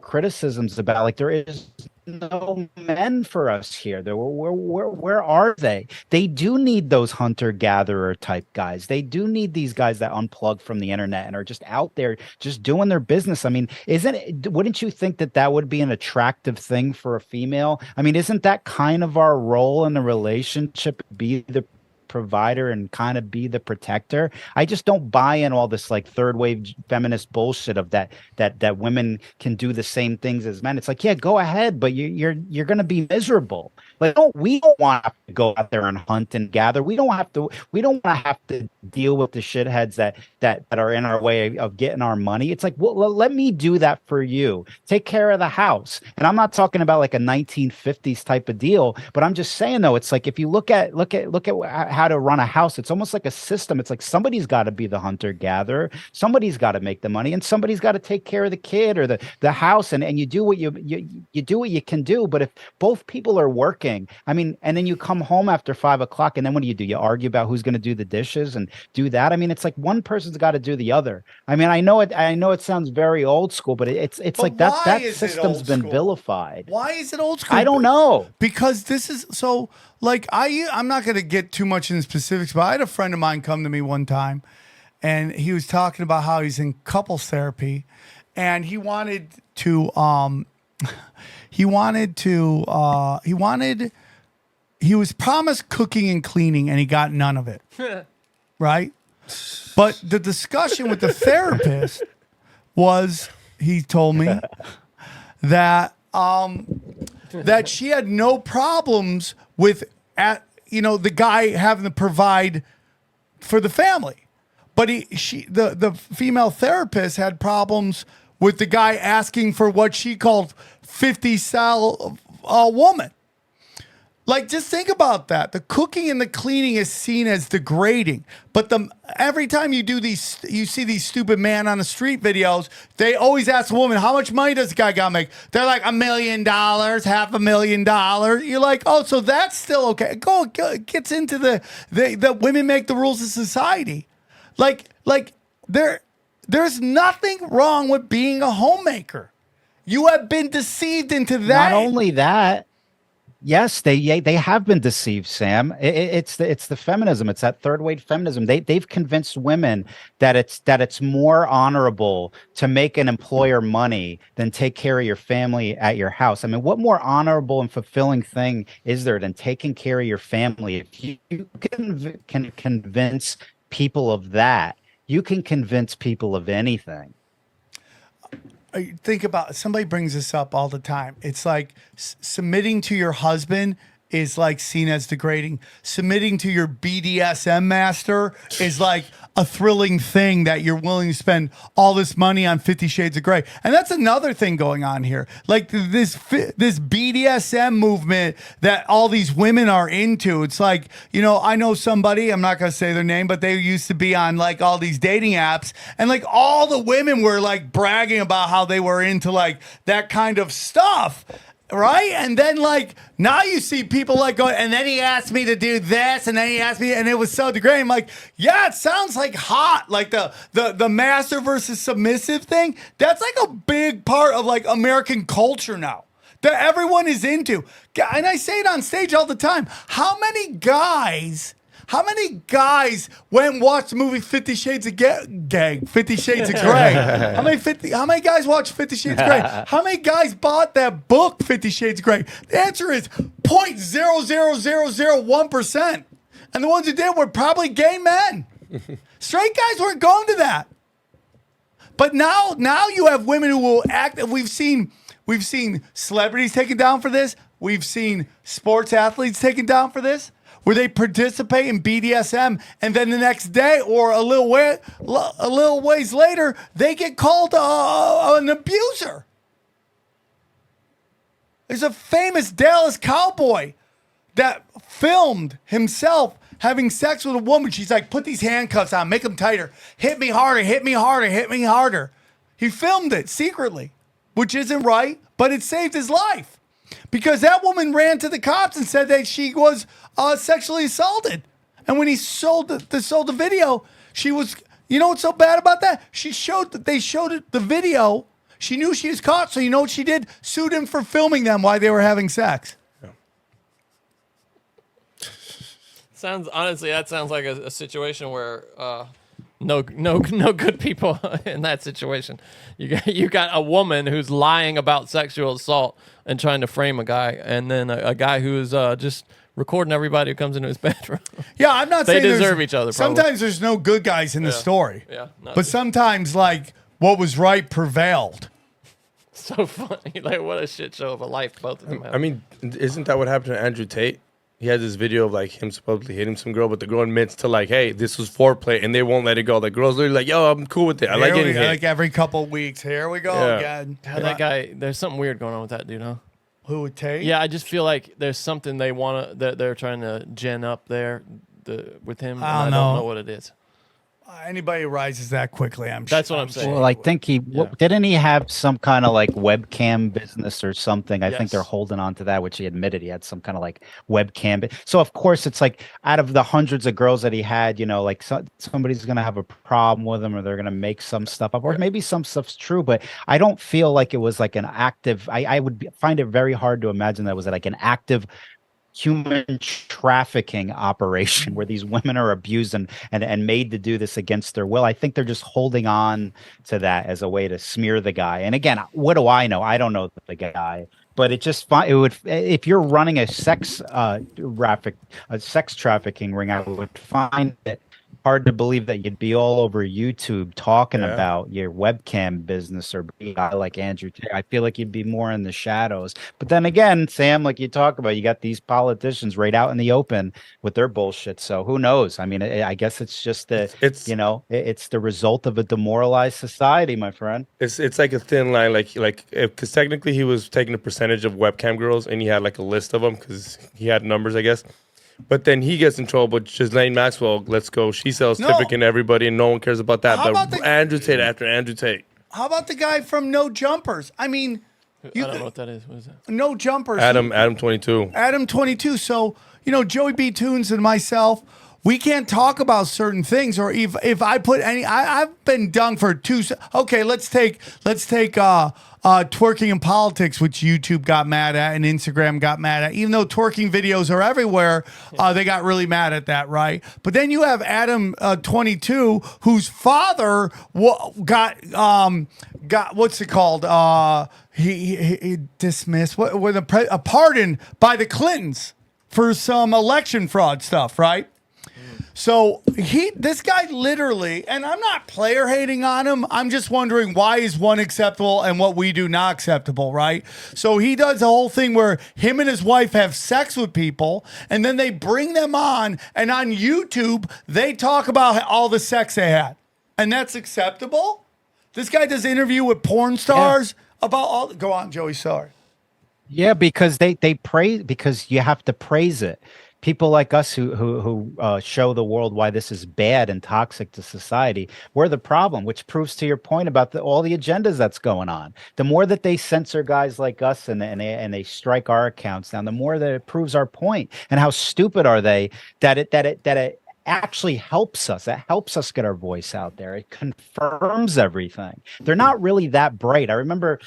criticisms about like there is no men for us here. Where are they? They do need those hunter-gatherer type guys. They do need these guys that unplug from the internet and are just out there just doing their business. I mean, wouldn't you think that would be an attractive thing for a female? I mean, isn't that kind of our role in the relationship, be the provider and kind of be the protector? I just don't buy in all this like third wave feminist bullshit of that women can do the same things as men. It's like, yeah, go ahead, but you're going to be miserable. Like, we don't want to have to go out there and hunt and gather. We don't want to have to deal with the shitheads that are in our way of getting our money. It's like, well, let me do that for you. Take care of the house. And I'm not talking about like a 1950s type of deal, but I'm just saying though, it's like if you look at how to run a house, it's almost like a system. It's like somebody's got to be the hunter gatherer, somebody's got to make the money, and somebody's got to take care of the kid or the house, and you do what you do what you can do. But if both people are working, I mean, and then you come home after 5 o'clock, and then what do? You argue about who's going to do the dishes and do that. I mean, it's like one person's got to do the other. I mean, I know it sounds very old school, but it's like that system's been vilified. Why is it old school? I don't know. Because this is so, like, I'm not going to get too much in specifics, but I had a friend of mine come to me one time, and he was talking about how he's in couples therapy, and he was promised cooking and cleaning, and he got none of it. Right? But the discussion with the therapist was, he told me that that she had no problems with the guy having to provide for the family, but the female therapist had problems with the guy asking for what she called 50 sal woman. Like, just think about that. The cooking and the cleaning is seen as degrading, but every time you see these stupid man on the street videos, they always ask a woman, how much money does the guy got to make? They're like, $1 million, $500,000. You're like, oh, so that's still okay. It gets into the women make the rules of society. Like there's nothing wrong with being a homemaker. You have been deceived into that. Not only that, Yes, they have been deceived, Sam. It's the feminism. It's that third wave feminism. They've convinced women that it's more honorable to make an employer money than take care of your family at your house. I mean, what more honorable and fulfilling thing is there than taking care of your family? If you can convince people of that, you can convince people of anything. Think about, somebody brings this up all the time. It's like submitting to your husband is like seen as degrading. Submitting to your BDSM master is like a thrilling thing that you're willing to spend all this money on 50 Shades of Grey. And that's another thing going on here. Like this BDSM movement that all these women are into. It's like, you know, I know somebody, I'm not going to say their name, but they used to be on like all these dating apps, and like all the women were like bragging about how they were into like that kind of stuff. Right? And then like now you see people like going, and then he asked me to do this, and then he asked me, and it was so degrading. I'm like, yeah, it sounds like hot. Like the master versus submissive thing. That's like a big part of like American culture now that everyone is into. And I say it on stage all the time. How many guys went and watched the movie 50 Shades of Grey? 50 Shades of Grey. How many guys watched 50 Shades of Grey? How many guys bought that book, 50 Shades of Grey? The answer is 0.00001%. And the ones who did were probably gay men. Straight guys weren't going to that. But now you have women who will act. We've seen celebrities taken down for this. We've seen sports athletes taken down for this, where they participate in BDSM, and then the next day or a little ways later, they get called an abuser. There's a famous Dallas cowboy that filmed himself having sex with a woman. She's like, put these handcuffs on, make them tighter. Hit me harder, hit me harder, hit me harder. He filmed it secretly, which isn't right, but it saved his life. Because that woman ran to the cops and said that she was sexually assaulted. And when he sold the video, she was, you know what's so bad about that? They showed the video. She knew she was caught, so you know what she did? Sued him for filming them while they were having sex. Honestly, that sounds like a situation where no good people in that situation. You got a woman who's lying about sexual assault and trying to frame a guy, and then a guy who's just recording everybody who comes into his bedroom. Yeah, I'm not saying they deserve each other. Probably. Sometimes there's no good guys in the story. Yeah, but sometimes like what was right prevailed. So funny, like what a shit show of a life both of them have. I mean, isn't that what happened to Andrew Tate? He had this video of like him supposedly hitting some girl, but the girl admits to like, hey, this was foreplay, and they won't let it go. The girl's literally like, yo, I'm cool with it. I like getting hit. Like every couple of weeks, here we go again. God, that guy, there's something weird going on with that dude, huh? Who would Tate? Yeah, I just feel like there's something that they're trying to gen up there with him. I don't know what it is. Anybody who rises that quickly, I'm sure. That's what I'm saying. Well, I think didn't he have some kind of like webcam business or something? I think they're holding on to that, which he admitted he had some kind of like webcam. So of course it's like out of the hundreds of girls that he had, you know, like somebody's going to have a problem with him, or they're going to make some stuff up, or maybe some stuff's true, but I don't feel like it was like an active, I would find it very hard to imagine that was like an active human trafficking operation where these women are abused and made to do this against their will. I think they're just holding on to that as a way to smear the guy. And again, what do I know? I don't know the guy, but if you're running a sex trafficking ring, I would find it hard to believe that you'd be all over YouTube talking about your webcam business or a guy like Andrew Tate. I feel like you'd be more in the shadows. But then again, Sam, like you talk about, you got these politicians right out in the open with their bullshit. So who knows? I mean, I guess it's just it's the result of a demoralized society, my friend. It's like a thin line, because technically he was taking a percentage of webcam girls, and he had like a list of them because he had numbers, I guess. But then he gets in trouble. Ghislaine Maxwell, let's go. She sells typicking to everybody, and no one cares about that. But Andrew Tate after Andrew Tate. How about the guy from No Jumpers? I mean, I don't know what that is. What is that? No Jumpers. Adam 22. Adam 22. So, you know, Joey B Toonz and myself, we can't talk about certain things, or if I put any, I've been done for okay, let's take twerking in politics, which YouTube got mad at and Instagram got mad at. Even though twerking videos are everywhere, they got really mad at that, right? But then you have Adam 22, whose father got what's it called? He dismissed with a pardon by the Clintons for some election fraud stuff, right? So this guy literally, and I'm not player hating on him. I'm just wondering why is one acceptable and what we do not acceptable, right? So he does the whole thing where him and his wife have sex with people, and then they bring them on, and on YouTube they talk about all the sex they had, and that's acceptable. This guy does interview with porn stars about all. Go on, Joey. Sorry. Yeah, because they praise, because you have to praise it. People like us who show the world why this is bad and toxic to society, we're the problem, which proves to your point about all the agendas that's going on. The more that they censor guys like us and they strike our accounts down, the more that it proves our point. And how stupid are they that it actually helps us. It helps us get our voice out there. It confirms everything. They're not really that bright. I remember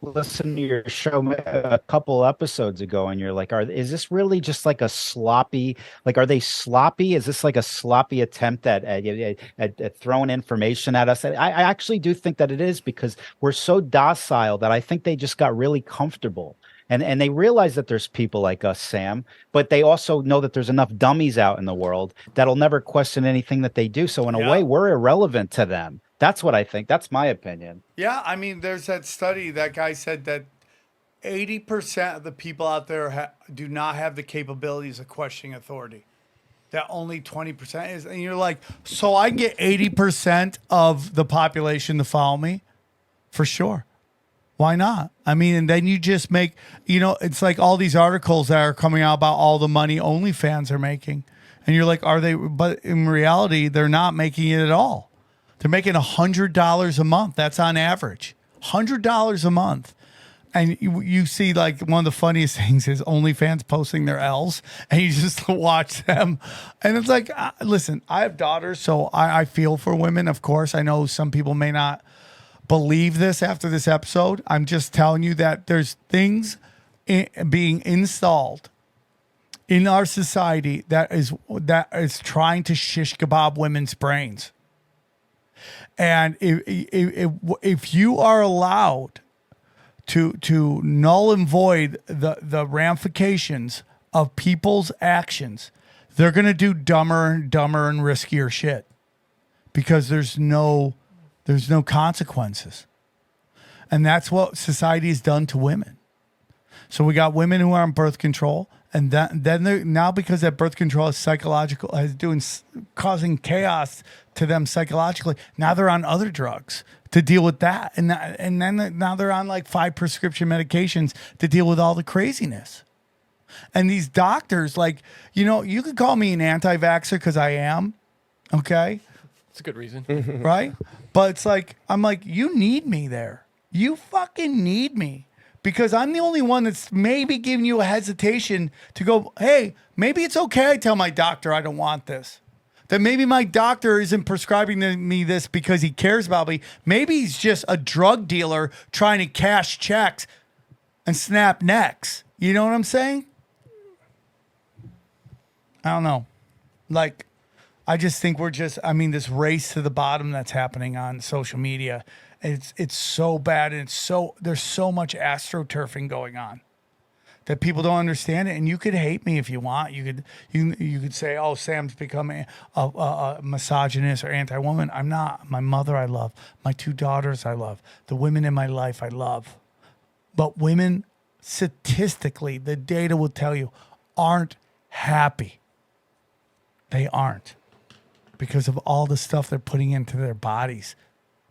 listening to your show a couple episodes ago, and you're like, is this really just like a sloppy, like, are they sloppy? Is this like a sloppy attempt at throwing information at us? I actually do think that it is, because we're so docile that I think they just got really comfortable. And they realize that there's people like us, Sam, but they also know that there's enough dummies out in the world that'll never question anything that they do. So in a way, we're irrelevant to them. That's what I think. That's my opinion. Yeah, I mean, there's that study. That guy said that 80% of the people out there do not have the capabilities of questioning authority. That only 20% is. And you're like, so I can get 80% of the population to follow me? For sure. Why not? I mean, and then you just make, it's like all these articles that are coming out about all the money OnlyFans are making. And you're like, are they? But in reality, they're not making it at all. They're making $100 a month. That's on average. $100 a month. And you see, like, one of the funniest things is OnlyFans posting their L's, and you just watch them. And it's like, listen, I have daughters, so I feel for women, of course. I know some people may not believe this after this episode. I'm just telling you that there's things being installed in our society that is trying to shish kebab women's brains. And if you are allowed to null and void the ramifications of people's actions, they're going to do dumber and dumber and riskier shit, because there's no consequences. And that's what society has done to women. So we got women who are on birth control, and then they're now, because that birth control is causing chaos to them psychologically. Now they're on other drugs to deal with that, and then now they're on like 5 prescription medications to deal with all the craziness. And these doctors, like, you could call me an anti-vaxxer, because I am, okay. It's a good reason. Right? But it's like, I'm like, you need me there. You fucking need me, because I'm the only one that's maybe giving you a hesitation to go, hey, maybe it's okay I tell my doctor I don't want this. That maybe my doctor isn't prescribing me this because he cares about me. Maybe he's just a drug dealer trying to cash checks and snap necks. You know what I'm saying? I don't know. Like, I just think this race to the bottom that's happening on social media, it's so bad, and there's so much astroturfing going on that people don't understand it. And you could hate me if you want. You could say, oh, Sam's becoming a misogynist or anti-woman. I'm not. My mother I love. My 2 daughters I love. The women in my life I love. But women, statistically, the data will tell you, aren't happy. They aren't. Because of all the stuff they're putting into their bodies,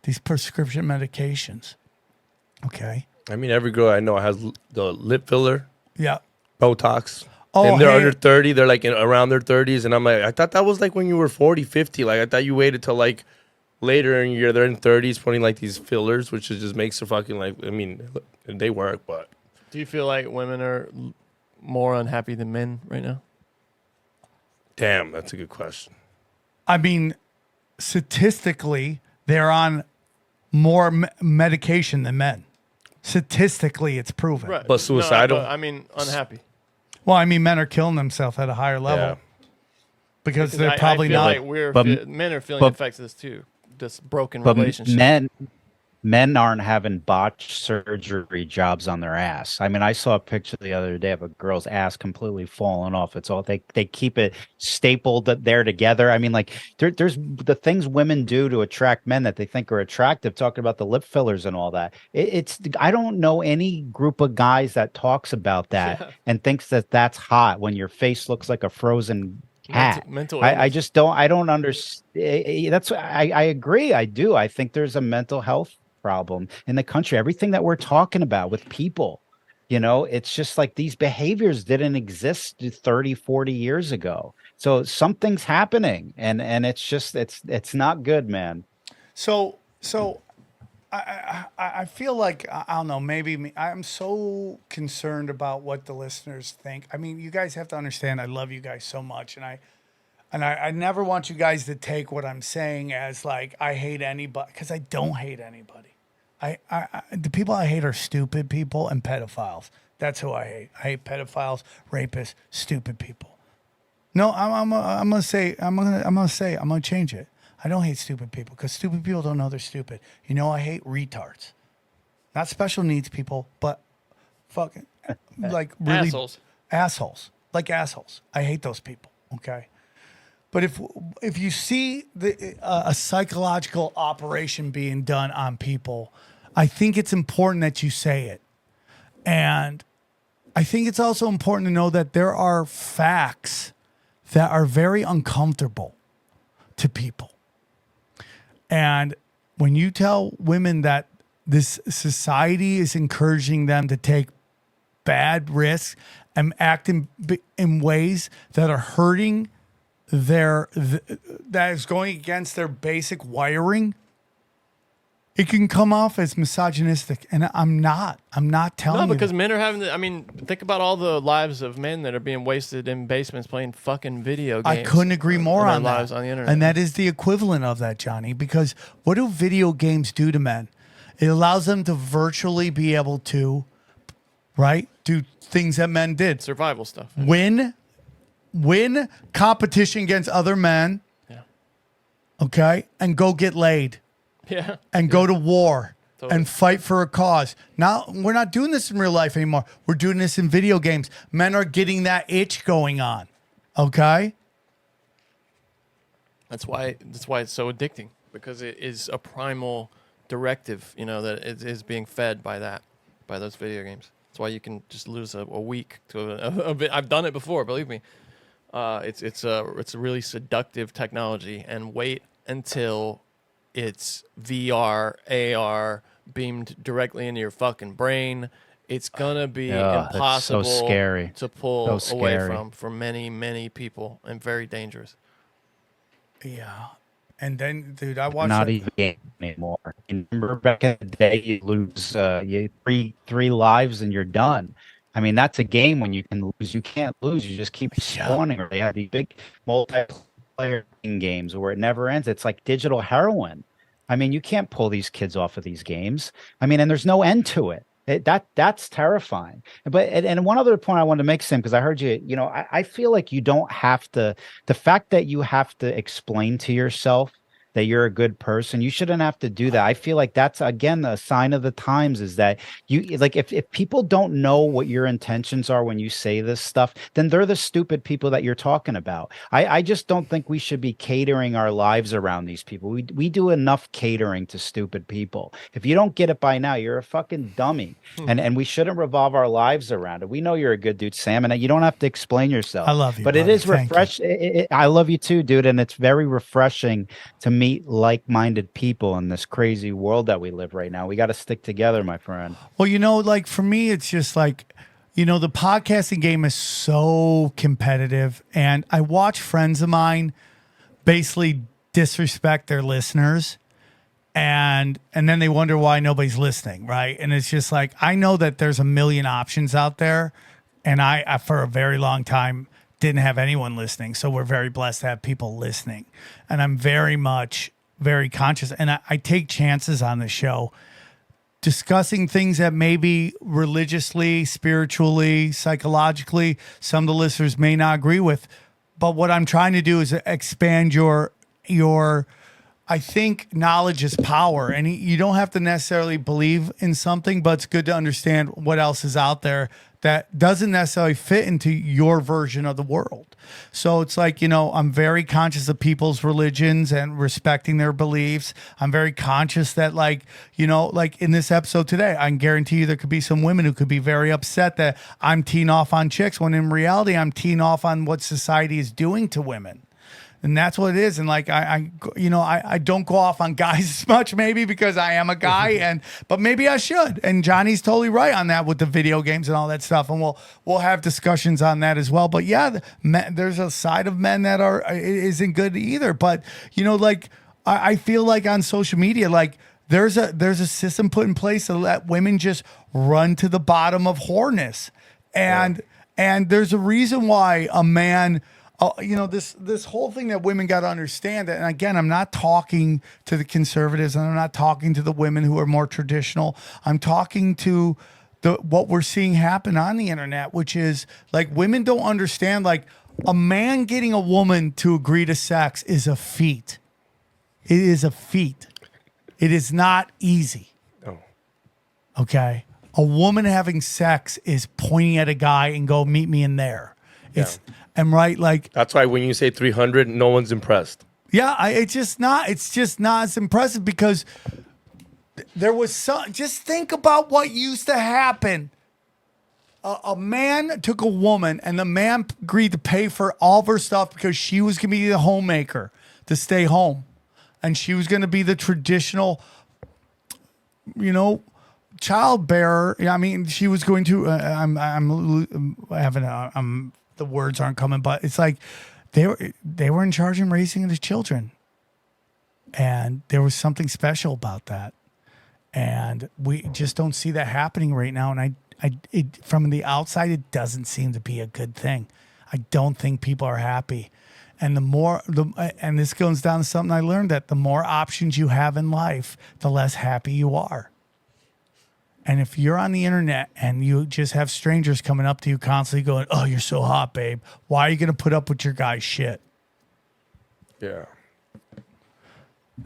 these prescription medications. Okay. I mean, every girl I know has the lip filler, Botox. Oh, and they're under 30. They're like around their 30s. And I'm like, I thought that was like when you were 40, 50. Like, I thought you waited till like later in your year. They're in 30s putting like these fillers, which just makes it fucking like, I mean, they work, but. Do you feel like women are more unhappy than men right now? Damn, that's a good question. I mean, statistically, they're on more medication than men. Statistically, it's proven. Right. But suicidal? No, but, I mean, unhappy. Well, I mean, men are killing themselves at a higher level Yeah. because they're probably I feel not. like men are feeling effects of this too. This broken But relationship. men aren't having botched surgery jobs on their ass. I mean, I saw a picture the other day of a girl's ass completely falling off. It's all they keep it stapled there together. I mean, like there's the things women do to attract men that they think are attractive. Talking about the lip fillers and all that. It's I don't know any group of guys that talks about that and thinks that that's hot when your face looks like a frozen cat. Mental I illness. just don't. I don't understand. That's I agree. I do. I think there's a mental health problem in the country. Everything that we're talking about with people, it's just like these behaviors didn't exist 30, 40 years ago. So something's happening, and it's just it's not good, man. So I feel like I don't know. Maybe I'm so concerned about what the listeners think. I mean, you guys have to understand. I love you guys so much, and I never want you guys to take what I'm saying as like I hate anybody, because I don't hate anybody. The people I hate are stupid people and pedophiles. That's who I hate. I hate pedophiles, rapists, stupid people. No, I'm gonna change it. I don't hate stupid people because stupid people don't know they're stupid. I hate retards, not special needs people, but fucking like really assholes, like assholes. I hate those people. Okay. But if you see a psychological operation being done on people, I think it's important that you say it. And I think it's also important to know that there are facts that are very uncomfortable to people. And when you tell women that this society is encouraging them to take bad risks and act in ways that are hurting that is going against their basic wiring, it can come off as misogynistic, and I'm not telling you. No, because men are having I mean, think about all the lives of men that are being wasted in basements playing fucking video games. I couldn't agree more on that. Lives on the internet. And that is the equivalent of that, Johnny, because what do video games do to men? It allows them to virtually be able to, do things that men did. Survival stuff. Win competition against other men. Yeah. Okay? And go get laid. Yeah. And go to war. Totally. And fight for a cause. Now, we're not doing this in real life anymore. We're doing this in video games. Men are getting that itch going on. Okay? That's why it's so addicting, because it is a primal directive, that it is being fed by those video games. That's why you can just lose a week to a bit. I've done it before, believe me. It's a really seductive technology, and wait until it's VR, AR beamed directly into your fucking brain. It's gonna be impossible so scary. to pull So away scary. from for many, many people, and very dangerous. Yeah. And then, dude, I watched Not it. even a game anymore. Remember back in the day, you lose three lives and you're done. I mean, that's a game when you can lose. You can't lose. You just keep spawning. Or they have these big multiplayer games where it never ends. It's like digital heroin. I mean, you can't pull these kids off of these games. I mean, and there's no end to it. That's terrifying. But and one other point I wanted to make, Sam, because I heard you. I feel like you don't have to. The fact that you have to explain to yourself that you're a good person, you shouldn't have to do that. I feel like that's, again, a sign of the times, is that you, like, if people don't know what your intentions are when you say this stuff, then they're the stupid people that you're talking about. I just don't think we should be catering our lives around these people. We do enough catering to stupid people. If you don't get it by now, you're a fucking dummy. And we shouldn't revolve our lives around it. We know you're a good dude, Sam, and you don't have to explain yourself. I love you, but buddy. it is Thank you. refreshing. I love you too, dude, and it's very refreshing to meet like-minded people in this crazy world that we live right now. We got to stick together, my friend. Well, like for me, it's just like, the podcasting game is so competitive, and I watch friends of mine basically disrespect their listeners, and then they wonder why nobody's listening, right? And it's just like, I know that there's a million options out there, and I for a very long time didn't have anyone listening. So we're very blessed to have people listening. And I'm very conscious. And I take chances on the show discussing things that maybe religiously, spiritually, psychologically, some of the listeners may not agree with. But what I'm trying to do is expand your I think knowledge is power, and you don't have to necessarily believe in something, but it's good to understand what else is out there that doesn't necessarily fit into your version of the world. So it's like, I'm very conscious of people's religions and respecting their beliefs. I'm very conscious that like in this episode today, I can guarantee you there could be some women who could be very upset that I'm teeing off on chicks when in reality, I'm teeing off on what society is doing to women. And that's what it is. And like, I don't go off on guys as much maybe because I am a guy but maybe I should. And Johnny's totally right on that with the video games and all that stuff. And we'll have discussions on that as well. But yeah, there's a side of men that isn't good either. But I feel like on social media, like there's a system put in place to let women just run to the bottom of whoreness. And there's a reason why a man, this whole thing that women got to understand. And again, I'm not talking to the conservatives and I'm not talking to the women who are more traditional. I'm talking to what we're seeing happen on the internet, which is like women don't understand, like a man getting a woman to agree to sex is a feat. It is a feat. It is not easy. No. Okay. A woman having sex is pointing at a guy and go, meet me in there. I'm right. Like that's why when you say 300, no one's impressed. Yeah, it's just not as impressive because there was just think about what used to happen. A man took a woman and the man agreed to pay for all of her stuff because she was going to be the homemaker to stay home. And she was going to be the traditional, child bearer. I mean, she was going to, the words aren't coming, but it's like they were in charge of raising the children. And there was something special about that. And we just don't see that happening right now. And from the outside, it doesn't seem to be a good thing. I don't think people are happy. And and this goes down to something I learned, that the more options you have in life, the less happy you are. And if you're on the internet and you just have strangers coming up to you constantly going, oh, you're so hot, babe. Why are you going to put up with your guy's shit? Yeah.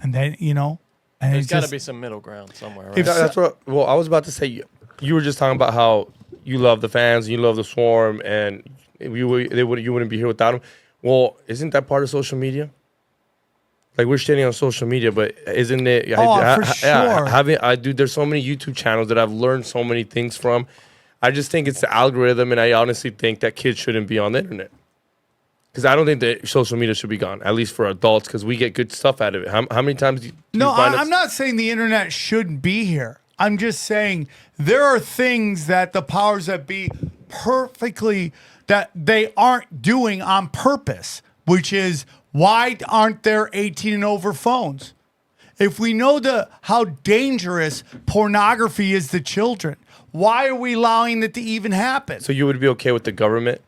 And then, and there's got to be some middle ground somewhere. Right? That's what. Well, I was about to say. You were just talking about how you love the fans, and you love the swarm, and you wouldn't be here without them. Well, isn't that part of social media? Like we're shitting on social media, but isn't it? For sure. There's so many YouTube channels that I've learned so many things from. I just think it's the algorithm, and I honestly think that kids shouldn't be on the internet. Because I don't think that social media should be gone, at least for adults, because we get good stuff out of it. How many times do you find I'm not saying the internet shouldn't be here. I'm just saying there are things that the powers that be that they aren't doing on purpose, which is, why aren't there 18 and over phones? If we know how dangerous pornography is to children, why are we allowing it to even happen? So you would be okay with the government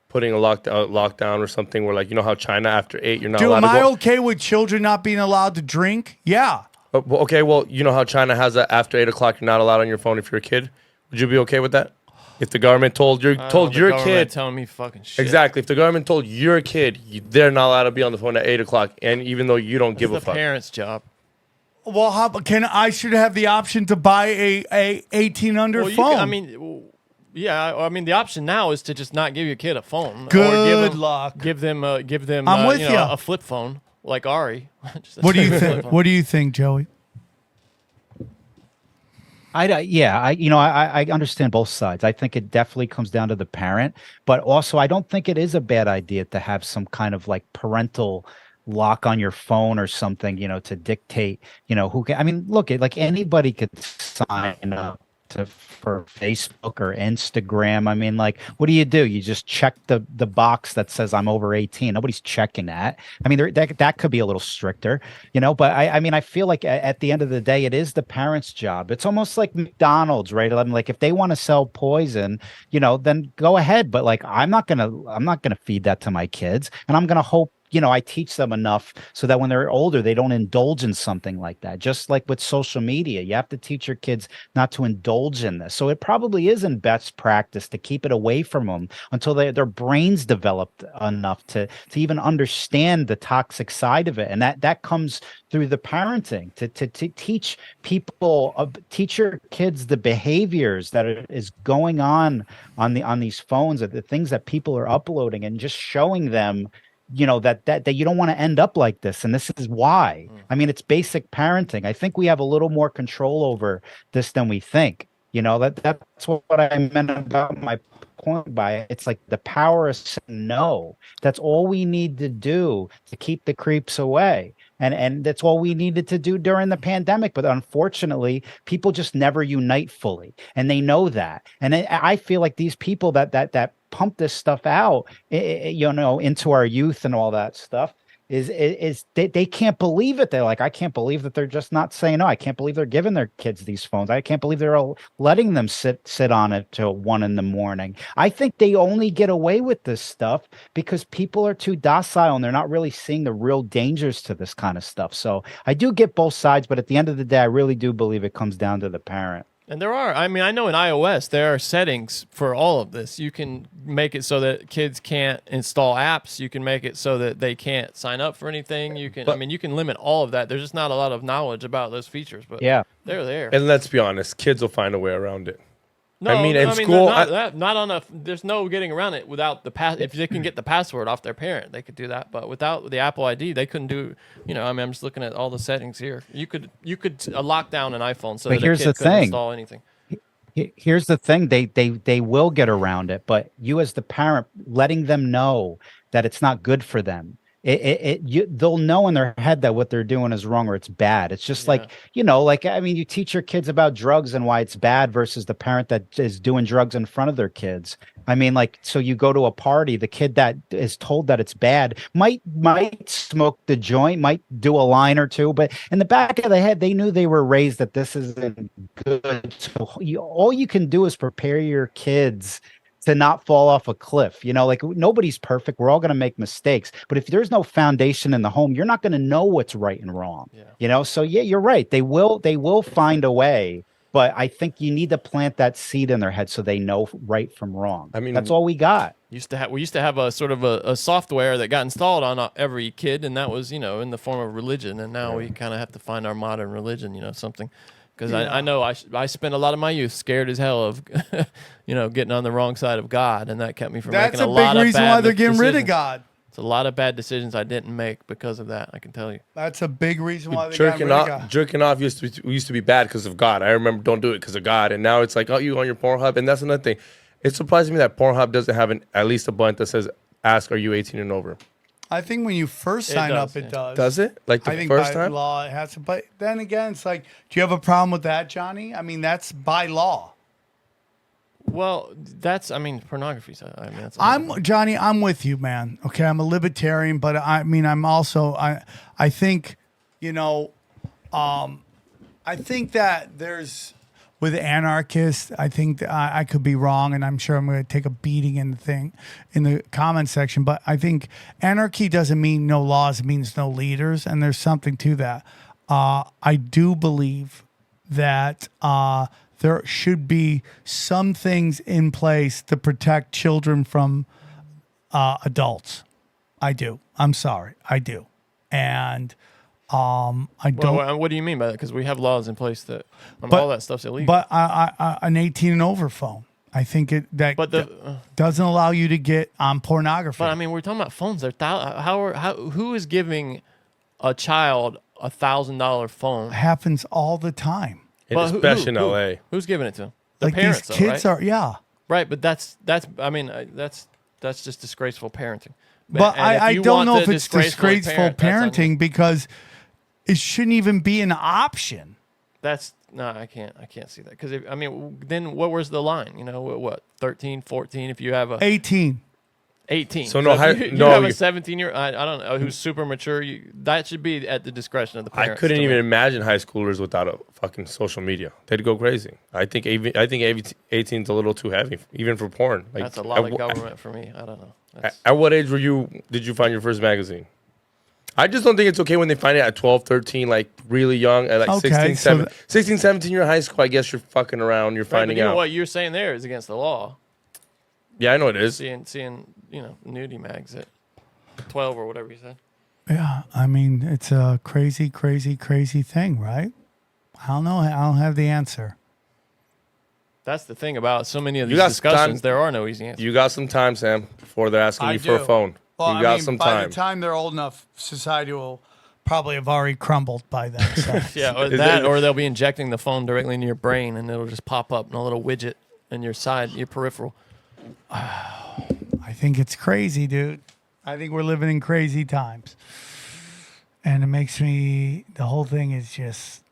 putting a lockdown or something where, like, how China after 8 you're not allowed to go? Am I okay with children not being allowed to drink? Yeah. Okay, well, how China has that after 8 o'clock you're not allowed on your phone if you're a kid? Would you be okay with that? If the government told your kid, telling me fucking shit. Exactly. If the government told your kid they're not allowed to be on the phone at 8 o'clock, and even though you don't give a fuck, it's the parents' job. Well, I should have the option to buy a 18 under phone. The option now is to just not give your kid a phone. Good luck. Give them. I'm with you. A flip phone like Ari. What do you think? What do you think, Joey? I understand both sides. I think it definitely comes down to the parent, but also I don't think it is a bad idea to have some kind of like parental lock on your phone or something, to dictate, who can. I mean, look, like anybody could sign up for Facebook or Instagram. I mean, like, what do? You just check the box that says I'm over 18. Nobody's checking that. I mean, that could be a little stricter, but I mean, I feel like at the end of the day, it is the parents' job. It's almost like McDonald's, right? I mean, like, if they want to sell poison, then go ahead. But like, I'm not gonna feed that to my kids, and I'm gonna hope I teach them enough so that when they're older, they don't indulge in something like that. Just like with social media, you have to teach your kids not to indulge in this. So it probably isn't best practice to keep it away from them until their brains developed enough to even understand the toxic side of it. And that comes through the parenting to teach people, teach your kids the behaviors that is going on these phones, the things that people are uploading, and just showing them that you don't want to end up like this, and this is why. I mean, it's basic parenting. I think we have a little more control over this than we think. That's what I meant about my point by it. It's like the power of saying no. That's all we need to do to keep the creeps away. And that's all we needed to do during the pandemic. But unfortunately, people just never unite fully, and they know that. And I feel like these people that pump this stuff out, into our youth and all that stuff, is they can't believe it. They're like, I can't believe that they're just not saying no. I can't believe they're giving their kids these phones. I can't believe they're all letting them sit on it till 1 a.m. I think they only get away with this stuff because people are too docile and they're not really seeing the real dangers to this kind of stuff. So I do get both sides, but at the end of the day, I really do believe it comes down to the parent. And I know in iOS, there are settings for all of this. You can make it so that kids can't install apps. You can make it so that they can't sign up for anything. You can limit all of that. There's just not a lot of knowledge about those features, but they're there. And let's be honest, kids will find a way around it. No, school, there's no getting around it without the pass. If they can get the password off their parent, they could do that. But without the Apple ID, they couldn't do. I'm just looking at all the settings here. You could lock down an iPhone so that a kid couldn't install anything. Here's the thing: they will get around it, but you as the parent letting them know that it's not good for them. They'll know in their head that what they're doing is wrong or it's bad. It's just you teach your kids about drugs and why it's bad versus the parent that is doing drugs in front of their kids. I mean, so you go to a party, the kid that is told that it's bad might smoke the joint, might do a line or two, but in the back of the head, they knew they were raised that this isn't good. So all you can do is prepare your kids to not fall off a cliff. Nobody's perfect. We're all going to make mistakes. But if there's no foundation in the home, you're not going to know what's right and wrong. Yeah. So you're right. They will find a way. But I think you need to plant that seed in their head so they know right from wrong. I mean, that's all we got. We used to have a sort of a software that got installed on every kid, and that was in the form of religion. And now we kind of have to find our modern religion, something. Because I know I spent a lot of my youth scared as hell of, getting on the wrong side of God, and that kept me from making a lot of bad decisions. That's a big reason why they're getting rid of God. It's a lot of bad decisions I didn't make because of that, I can tell you. That's a big reason why they're getting rid of God. Jerking off used to be bad because of God. I remember don't do it because of God, and now it's like, oh, you on your Pornhub, and that's another thing. It surprises me that Pornhub doesn't have at least a button that says, ask, are you 18 and over? I think when you first sign up, it does. Does it? Like the first time? By law, it has to. But then again, it's like, do you have a problem with that, Johnny? I mean, that's by law. Well, pornography. Johnny, I'm with you, man. Okay, I'm a libertarian, but I'm also, I think, I think that there's, with anarchists, I think that I could be wrong, and I'm sure I'm going to take a beating in the comment section. But I think anarchy doesn't mean no laws; it means no leaders, and there's something to that. I do believe that there should be some things in place to protect children from adults. I do. I'm sorry, I do, and. I don't. Well, what do you mean by that? Because we have laws in place that all that stuff's illegal. But an 18 and over phone, I think doesn't allow you to get on pornography. But we're talking about phones. Who is giving a child $1,000 phone? It happens all the time. Especially in LA. Who's giving it to them? The parents. These kids right? are right. But that's just disgraceful parenting. But I don't know if it's disgraceful parenting because it shouldn't even be an option. No, I can't see that because I mean, then where's the line? You know, what 13, 14? If you have a 18. 18. So no, if you no, have a 17-year. I don't know who's super mature. That should be at the discretion of the I parents. couldn't to even me. imagine high schoolers without a fucking social media. They'd go crazy. I think 18's a little too heavy, even for porn. Like, That's a lot of government for me. I don't know. At what age did you find your first magazine? I just don't think it's okay when they find it at 12, 13, like really young, at like Okay, 16, 17, you're in high school. I guess you're fucking around. You're Right, finding but you know out. what you're saying there is against the law. Yeah, I know it is. Seeing nudie mags at 12 or whatever you said. Yeah, I mean, it's a crazy, crazy, crazy thing, right? I don't know. I don't have the answer. That's the thing about so many of You these got discussions. time- There are no easy answers. You got some time, Sam, before they're asking I you for a do. phone. Well, you I got mean, some by time. the time they're old enough, society will probably have already crumbled by then. So. Yeah, or that, or they'll be injecting the phone directly into your brain, and it'll just pop up in a little widget in your peripheral. I think it's crazy, dude. I think we're living in crazy times. And it makes me, the whole thing is just,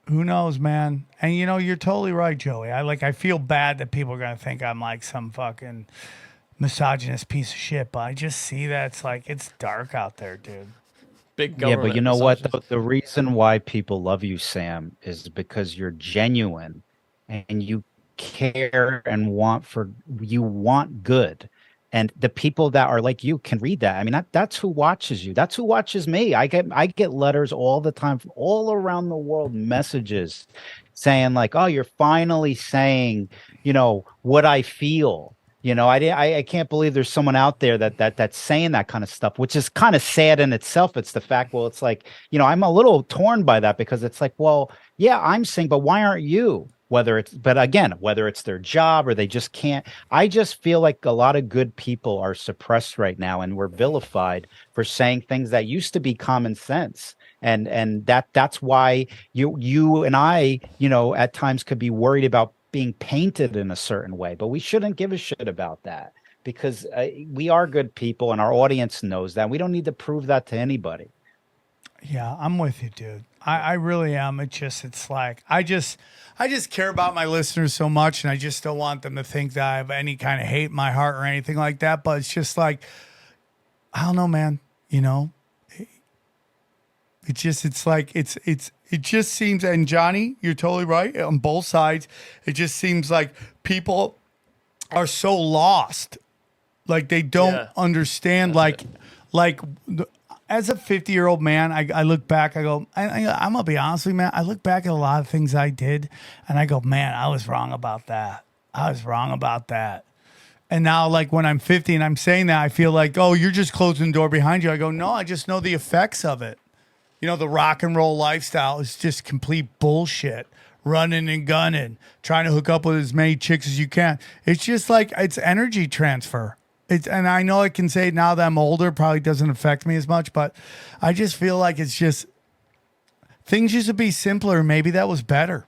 who knows, man? And you know, you're totally right, Joey. I feel bad that people are going to think I'm like some fucking misogynist piece of shit, but I just see that it's dark out there, dude. Big Yeah, government. but you know what? misogynist. The reason why people love you, Sam, is because you're genuine and you care and you want good. And the people that are like you can read that. I mean, that's who watches you. That's who watches me. I get letters all the time from all around the world, messages saying like, "Oh, you're finally saying, what I feel." I can't believe there's someone out there that's saying that kind of stuff, which is kind of sad in itself. It's the fact, well, it's like, I'm a little torn by that because it's like, well, yeah, I'm saying, but why aren't you? Whether it's their job or they just can't. I just feel like a lot of good people are suppressed right now and we're vilified for saying things that used to be common sense. And that's why you and I, at times could be worried about being painted in a certain way, but we shouldn't give a shit about that because we are good people and our audience knows that. We don't need to prove that to anybody. Yeah, I'm with you, dude. I really am. It's like I just care about my listeners so much, and I just don't want them to think that I have any kind of hate in my heart or anything like that. But it's just like, I don't know, man. It just seems, and Johnny, you're totally right on both sides. It just seems like people are so lost, like they don't understand, as a 50-year-old man, I look back, I go, I'm going to be honest with you, man. I look back at a lot of things I did, and I go, man, I was wrong about that. And now, like, when I'm 50 and I'm saying that, I feel like, oh, you're just closing the door behind you. I go, no, I just know the effects of it. The rock and roll lifestyle is just complete bullshit. Running and gunning, trying to hook up with as many chicks as you can. It's just like, it's energy transfer. And I know I can say now that I'm older, probably doesn't affect me as much, but I just feel like it's just things used to be simpler. Maybe that was better.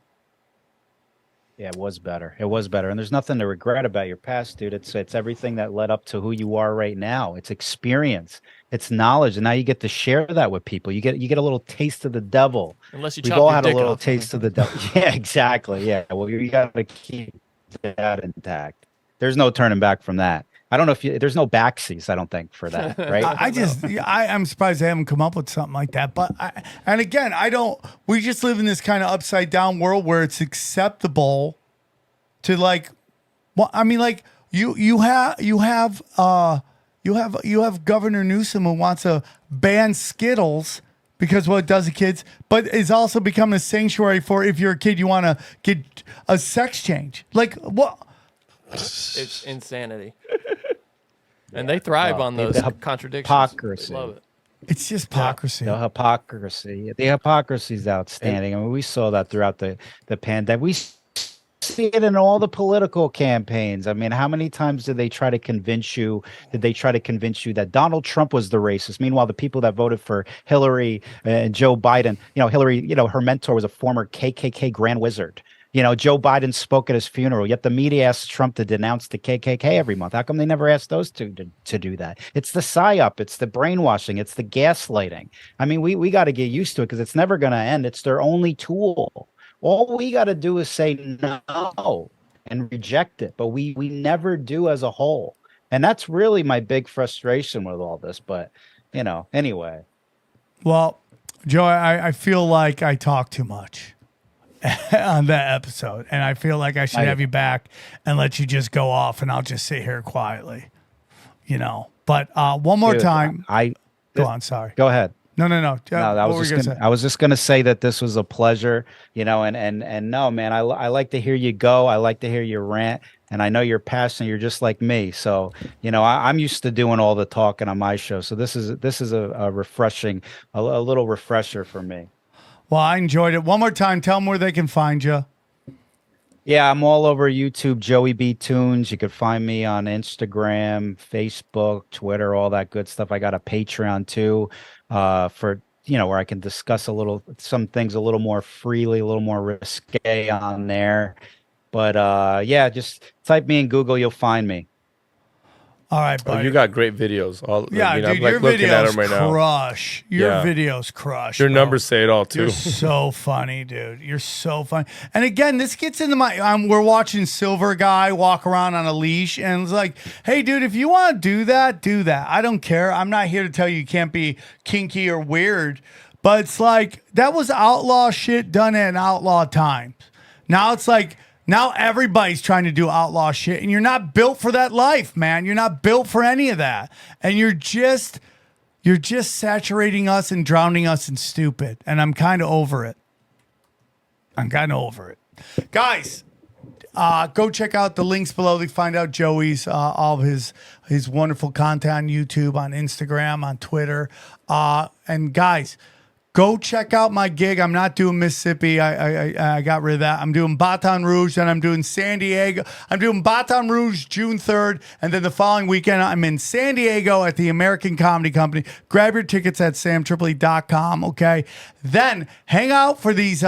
Yeah, it was better. And there's nothing to regret about your past, dude. It's everything that led up to who you are right now. It's experience, it's knowledge, and now you get to share that with people. You get a little taste of the devil. Unless you We've chop all your had a dick little off. taste of the devil. Yeah, exactly. Yeah. Well, you got to keep that intact. There's no turning back from that. I don't know there's no backsies, I don't think, for that, right? I'm surprised they haven't come up with something like that. But we just live in this kind of upside down world where it's acceptable to you have Governor Newsom who wants to ban Skittles because what it does to kids, but is also becoming a sanctuary for if you're a kid, you want to get a sex change. Like what? It's insanity. And they thrive on those contradictions. Hypocrisy. They love it. It's just hypocrisy. The hypocrisy is outstanding. I mean, we saw that throughout the pandemic. We see it in all the political campaigns. I mean, how many times did they try to convince you that Donald Trump was the racist? Meanwhile, the people that voted for Hillary and Joe Biden, Hillary, her mentor was a former KKK Grand Wizard. Joe Biden spoke at his funeral, yet the media asked Trump to denounce the KKK every month. How come they never asked those two to do that? It's the psyop, it's the brainwashing, it's the gaslighting. I mean, we got to get used to it because it's never going to end. It's their only tool. All we got to do is say no and reject it, but we never do as a whole. And that's really my big frustration with all this. But, anyway. Well, Joe, I feel like I talk too much on that episode, and I feel like I should have you back and let you just go off, and I'll just sit here quietly, But one more time. Go on, sorry. Go ahead. No. No, I was just gonna say that this was a pleasure, and no, man, I like to hear you go. I like to hear you rant, and I know you're passionate. You're just like me, so I'm used to doing all the talking on my show. So this is a refreshing, a little refresher for me. Well, I enjoyed it. One more time, tell them where they can find you. Yeah, I'm all over YouTube, Joey B Toonz. You could find me on Instagram, Facebook, Twitter, all that good stuff. I got a Patreon too, for where I can discuss some things a little more freely, a little more risque on there. But yeah, just type me in Google, you'll find me. All right, buddy. Oh, you got great videos. Dude, I'm your looking at videos them right now. crush. Your videos crush. Your bro. numbers say it all too. You're so funny, dude. You're so funny. And again, this gets into we're watching Silver Guy walk around on a leash, and it's like, hey, dude, if you want to do that, do that. I don't care. I'm not here to tell you can't be kinky or weird, but it's like that was outlaw shit done at outlaw times. Now it's like. Now everybody's trying to do outlaw shit, and you're not built for that life, man. You're not built for any of that. And you're just saturating us and drowning us in stupid. And I'm kind of over it. Guys, go check out the links below to find out Joey's all of his wonderful content on YouTube, on Instagram, on Twitter. And guys, go check out my gig. I'm not doing Mississippi. I got rid of that. I'm doing Baton Rouge, then I'm doing San Diego. I'm doing Baton Rouge June 3rd, and then the following weekend I'm in San Diego at the American Comedy Company. Grab your tickets at samtripoli.com, okay? Then hang out for these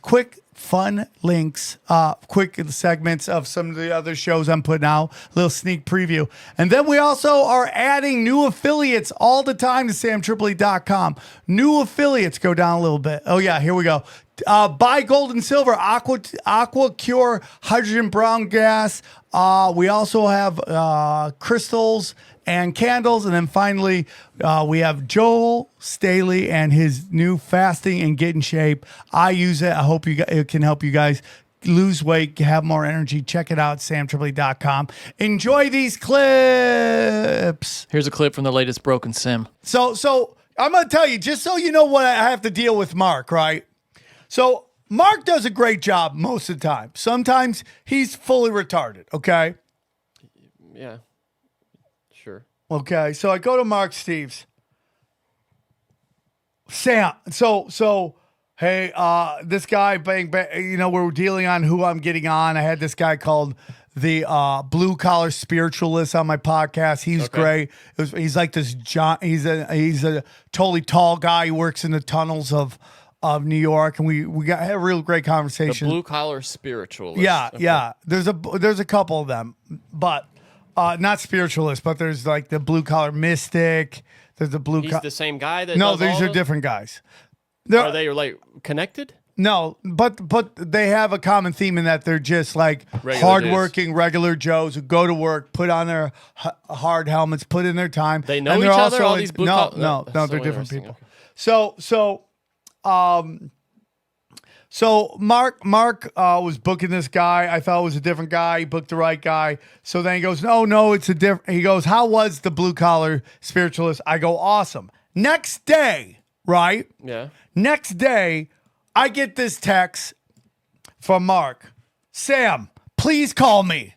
quick fun links, quick segments of some of the other shows I'm putting out, a little sneak preview. And then we also are adding new affiliates all the time to samtripoli.com. New affiliates, go down a little bit. Oh yeah, here we go. Buy gold and silver, aqua cure, hydrogen brown gas. We also have crystals and candles. And then finally, we have Joel Staley and his new fasting and get in shape. I use it. I hope it can help you guys lose weight, have more energy. Check it out, samtripoli.com. Enjoy these clips. Here's a clip from the latest Broken Sim. So I'm going to tell you, just so you know what I have to deal with Mark, right? So Mark does a great job most of the time. Sometimes he's fully retarded, okay? Yeah. Sure. Okay, so I go to Mark Steves. Sam, so hey, this guy, bang, we're dealing on who I'm getting on. I had this guy called the Blue Collar Spiritualist on my podcast. He's great. He's like this he's a totally tall guy. He works in the tunnels of New York, and we had a real great conversation. The Blue Collar Spiritualist. Yeah, okay. Yeah. There's a couple of them, but not spiritualist, but there's like the Blue Collar Mystic. There's the Blue. He's the same guy that. No, does these all are different guys. Are they like connected? No, but they have a common theme in that they're just like hardworking, regular Joes who go to work, put on their hard helmets, put in their time. They know each other. All these blue no, they're different people. Okay. So Mark was booking this guy. I thought it was a different guy. He booked the right guy. So then he goes, no, it's a different. He goes, how was the Blue Collar Spiritualist? I go, awesome. Next day, right? Yeah. Next day, I get this text from Mark. Sam, please call me.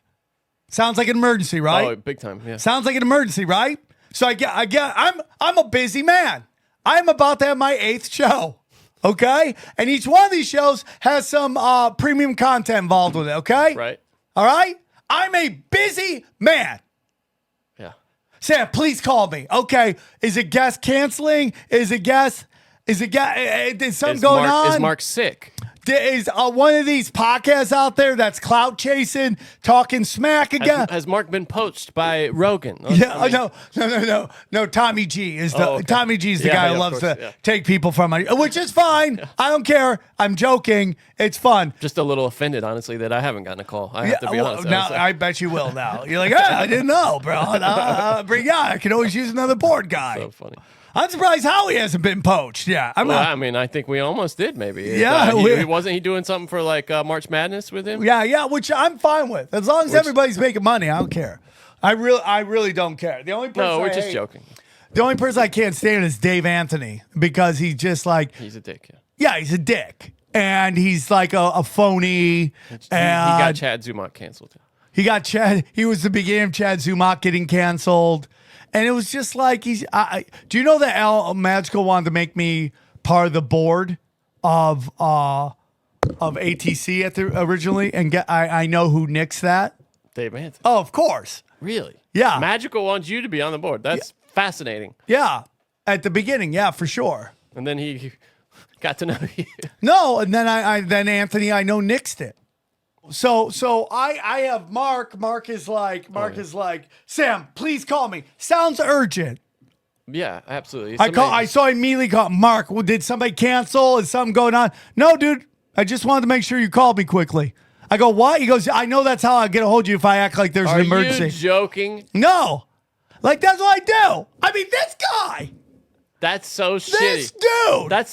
Sounds like an emergency, right? Oh, big time. Yeah. Sounds like an emergency, right? So I'm a busy man. I'm about to have my 8th show. Okay? And each one of these shows has some premium content involved with it, okay? Right. All right? I'm a busy man. Yeah. Sam, please call me. Okay. Is it guest canceling? Is something going on? Is Mark sick? is one of these podcasts out there that's clout chasing, talking smack again. Has Mark been poached by Rogan? Yeah, I mean, no. Tommy G is the okay. Tommy G is the Yeah, guy yeah, who of loves course, to yeah. take people from my, which is fine. I don't care. I'm joking. It's fun. Just a little offended, honestly, that I haven't gotten a call. I have to be honest. Now I bet you will. Now you're like, I didn't know, bro. I can always use another board guy. So funny. I'm surprised Howie hasn't been poached. Yeah, I'm Well, not. I mean, I think we almost did. Maybe. Yeah, wasn't he doing something for like March Madness with him? Yeah, which I'm fine with. As long as everybody's making money, I don't care. I really don't care. The only person No, we're I just hate- joking. The only person I can't stand is Dave Anthony because he's just like, He's a dick. Yeah. yeah, he's a dick. And he's like a phony. He got Chad Zumach canceled. He got Chad. He was the beginning of Chad Zumach getting canceled. And it was just like do you know that Al Magical wanted to make me part of the board of ATC originally, and I know who nixed that. Dave Anthony. Oh, of course. Really? Yeah. Magical wants you to be on the board. That's fascinating. Yeah, at the beginning, yeah, for sure. And then he got to know you. No, and then then Anthony, I know nixed it. So I have Mark. Mark is like, Sam, please call me. Sounds urgent. Yeah, absolutely. I saw immediately call Mark. Well, did somebody cancel? Is something going on? No, dude. I just wanted to make sure you called me quickly. I go, what? He goes, I know that's how I get a hold of you if I act like there's an emergency. Are you joking? No. Like, that's what I do. I mean, this guy. That's so shitty. This dude. That's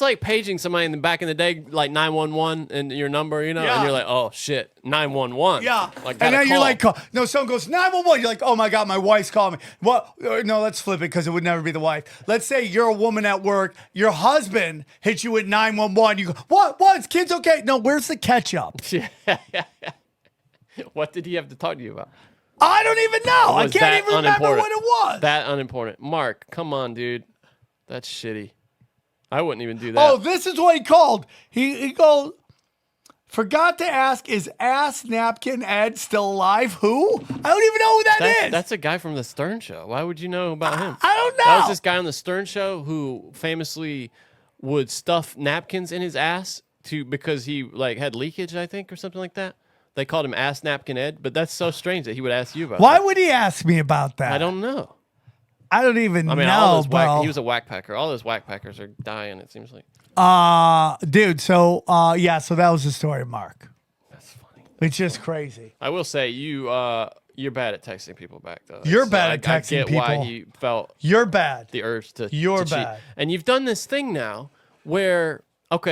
like paging somebody in the back in the day, like 911 and your number, you know, Yeah. and you're like, oh shit, 911. Yeah. Like, and then you're like, call. no, someone goes, 911. You're like, oh my God, my wife's calling me. What? No, let's flip it because it would never be the wife. Let's say you're a woman at work. Your husband hits you at 911. You go, what? Is kids okay? No, where's the ketchup? What did he have to talk to you about? I don't even know. I Was can't that even remember unimportant? what it was. That unimportant. Mark, come on, dude. That's shitty. I wouldn't even do that. Oh, this is what he called. He goes, forgot to ask, is Ass Napkin Ed still alive? Who? I don't even know who that is. That's a guy from the Stern Show. Why would you know about him? I don't know. That was this guy on the Stern Show who famously would stuff napkins in his ass because he like had leakage, I think, or something like that. They called him Ass Napkin Ed, but that's so strange that he would ask you about Why that. would he ask me about that? I don't know. I don't even I mean, know, bro. he was a whack packer. All those whack packers are dying, it seems like. Dude, so that was the story of Mark. That's funny. It's just crazy. I will say you're bad at texting people back though. You're bad at texting I get why people. he felt You're bad. the urge to You're to cheat. bad. And you've done this thing now where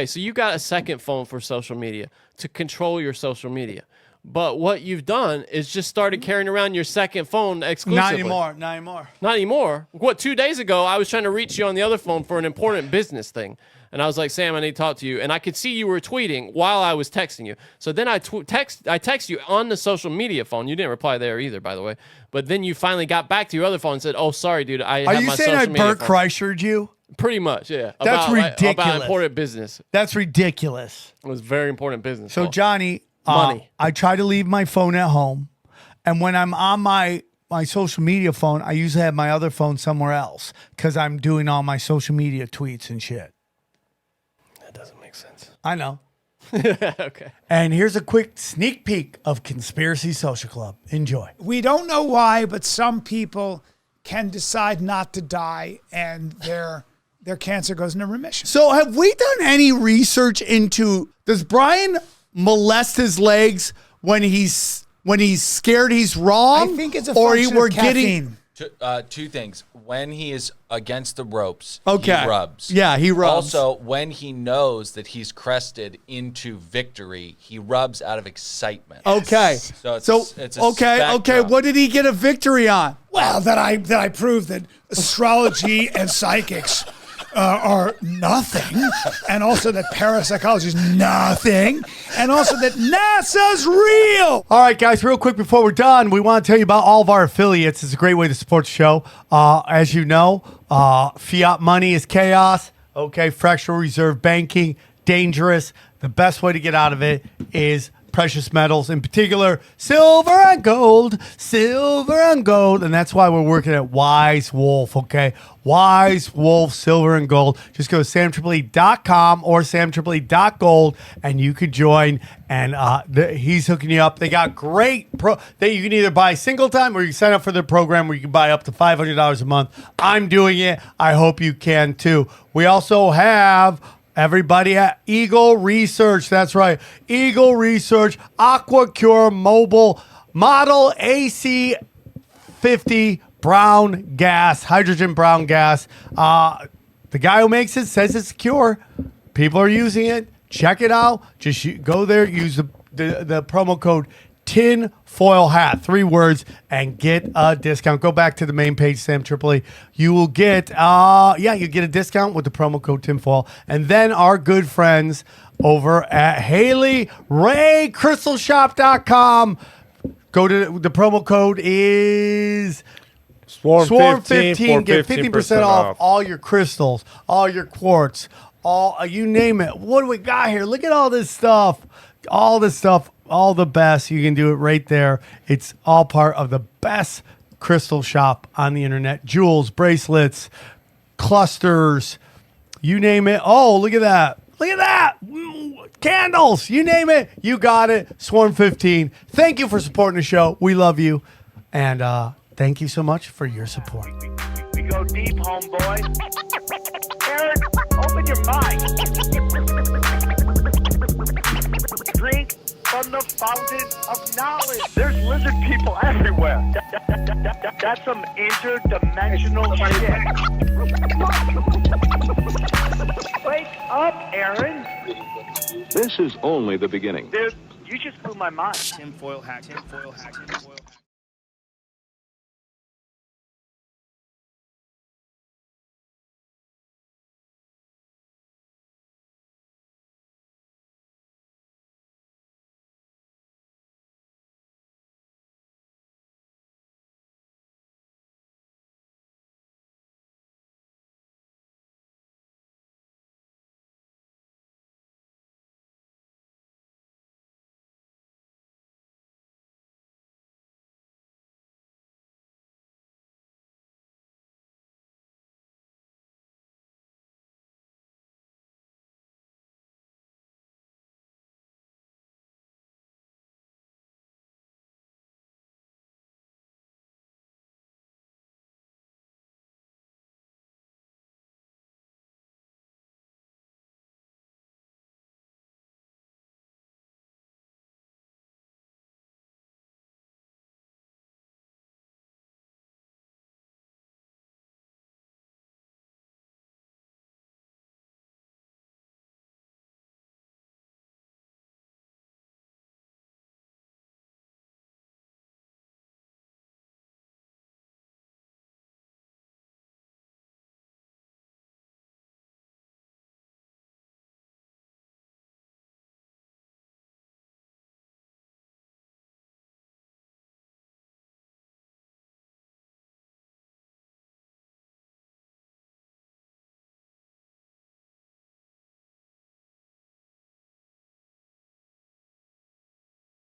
so you got a second phone for social media to control your social media. But what you've done is just started carrying around your second phone exclusively. Not anymore. What, 2 days ago, I was trying to reach you on the other phone for an important business thing. And I was like, Sam, I need to talk to you. And I could see you were tweeting while I was texting you. So then I text you on the social media phone. You didn't reply there either, by the way. But then you finally got back to your other phone and said, oh, sorry, dude. Are you saying I Bert Kreischer'd you? Pretty much, yeah. That's ridiculous. About important business. That's ridiculous. It was very important business. So, call. Johnny, Money. I try to leave my phone at home. And when I'm on my social media phone, I usually have my other phone somewhere else because I'm doing all my social media tweets and shit. That doesn't make sense. I know. Okay. And here's a quick sneak peek of Conspiracy Social Club. Enjoy. We don't know why, but some people can decide not to die and their cancer goes into remission. So have we done any research into, does Bryan molest his legs when he's scared he's wrong? I think it's a function of caffeine. Two things. When he is against the ropes, Okay. he rubs. Yeah, he rubs. Also, when he knows that he's crested into victory, he rubs out of excitement. Okay. So it's a okay. spectrum. What did he get a victory on? Well, that I proved that astrology and psychics are nothing, and also that parapsychology is nothing, and also that NASA's real. All right, guys, real quick before we're done, we want to tell you about all of our affiliates. It's a great way to support the show. As you know, fiat money is chaos. Okay, fractional reserve banking, dangerous. The best way to get out of it is precious metals, in particular silver and gold, and that's why we're working at Wise Wolf. Okay, Wise Wolf Silver and Gold. Just go to samtripoli.com or samtripoli.gold, and you could join. And he's hooking you up. They got great that you can either buy single time or you can sign up for their program where you can buy up to $500 a month. I'm doing it. I hope you can too. We also have everybody at Eagle Research. That's right. Eagle Research AquaCure Mobile Model AC50 brown gas, hydrogen brown gas. The guy who makes it says it's secure. People are using it. Check it out. Just go there, use the promo code tinfoil hat, 3 words, and get a discount. Go back to the main page, Sam Tripoli. You will get you get a discount with the promo code tinfoil. And then our good friends over at Haley Ray CrystalShop.com. Go to the promo code is Swarm15. Get 15% off all your crystals, all your quartz, all you name it. What do we got here? Look at all this stuff. All this stuff, all the best. You can do it right there. It's all part of the best crystal shop on the internet. Jewels, bracelets, clusters, you name it. Oh, look at that. Look at that. Candles, you name it. You got it. Swarm15. Thank you for supporting the show. We love you. And thank you so much for your support. We go deep, homeboy. Aaron, open your mind. Drink from the fountain of knowledge. There's lizard people everywhere. That's some interdimensional shit. Wake up, Aaron. This is only the beginning. Dude, you just blew my mind. Tinfoil hat.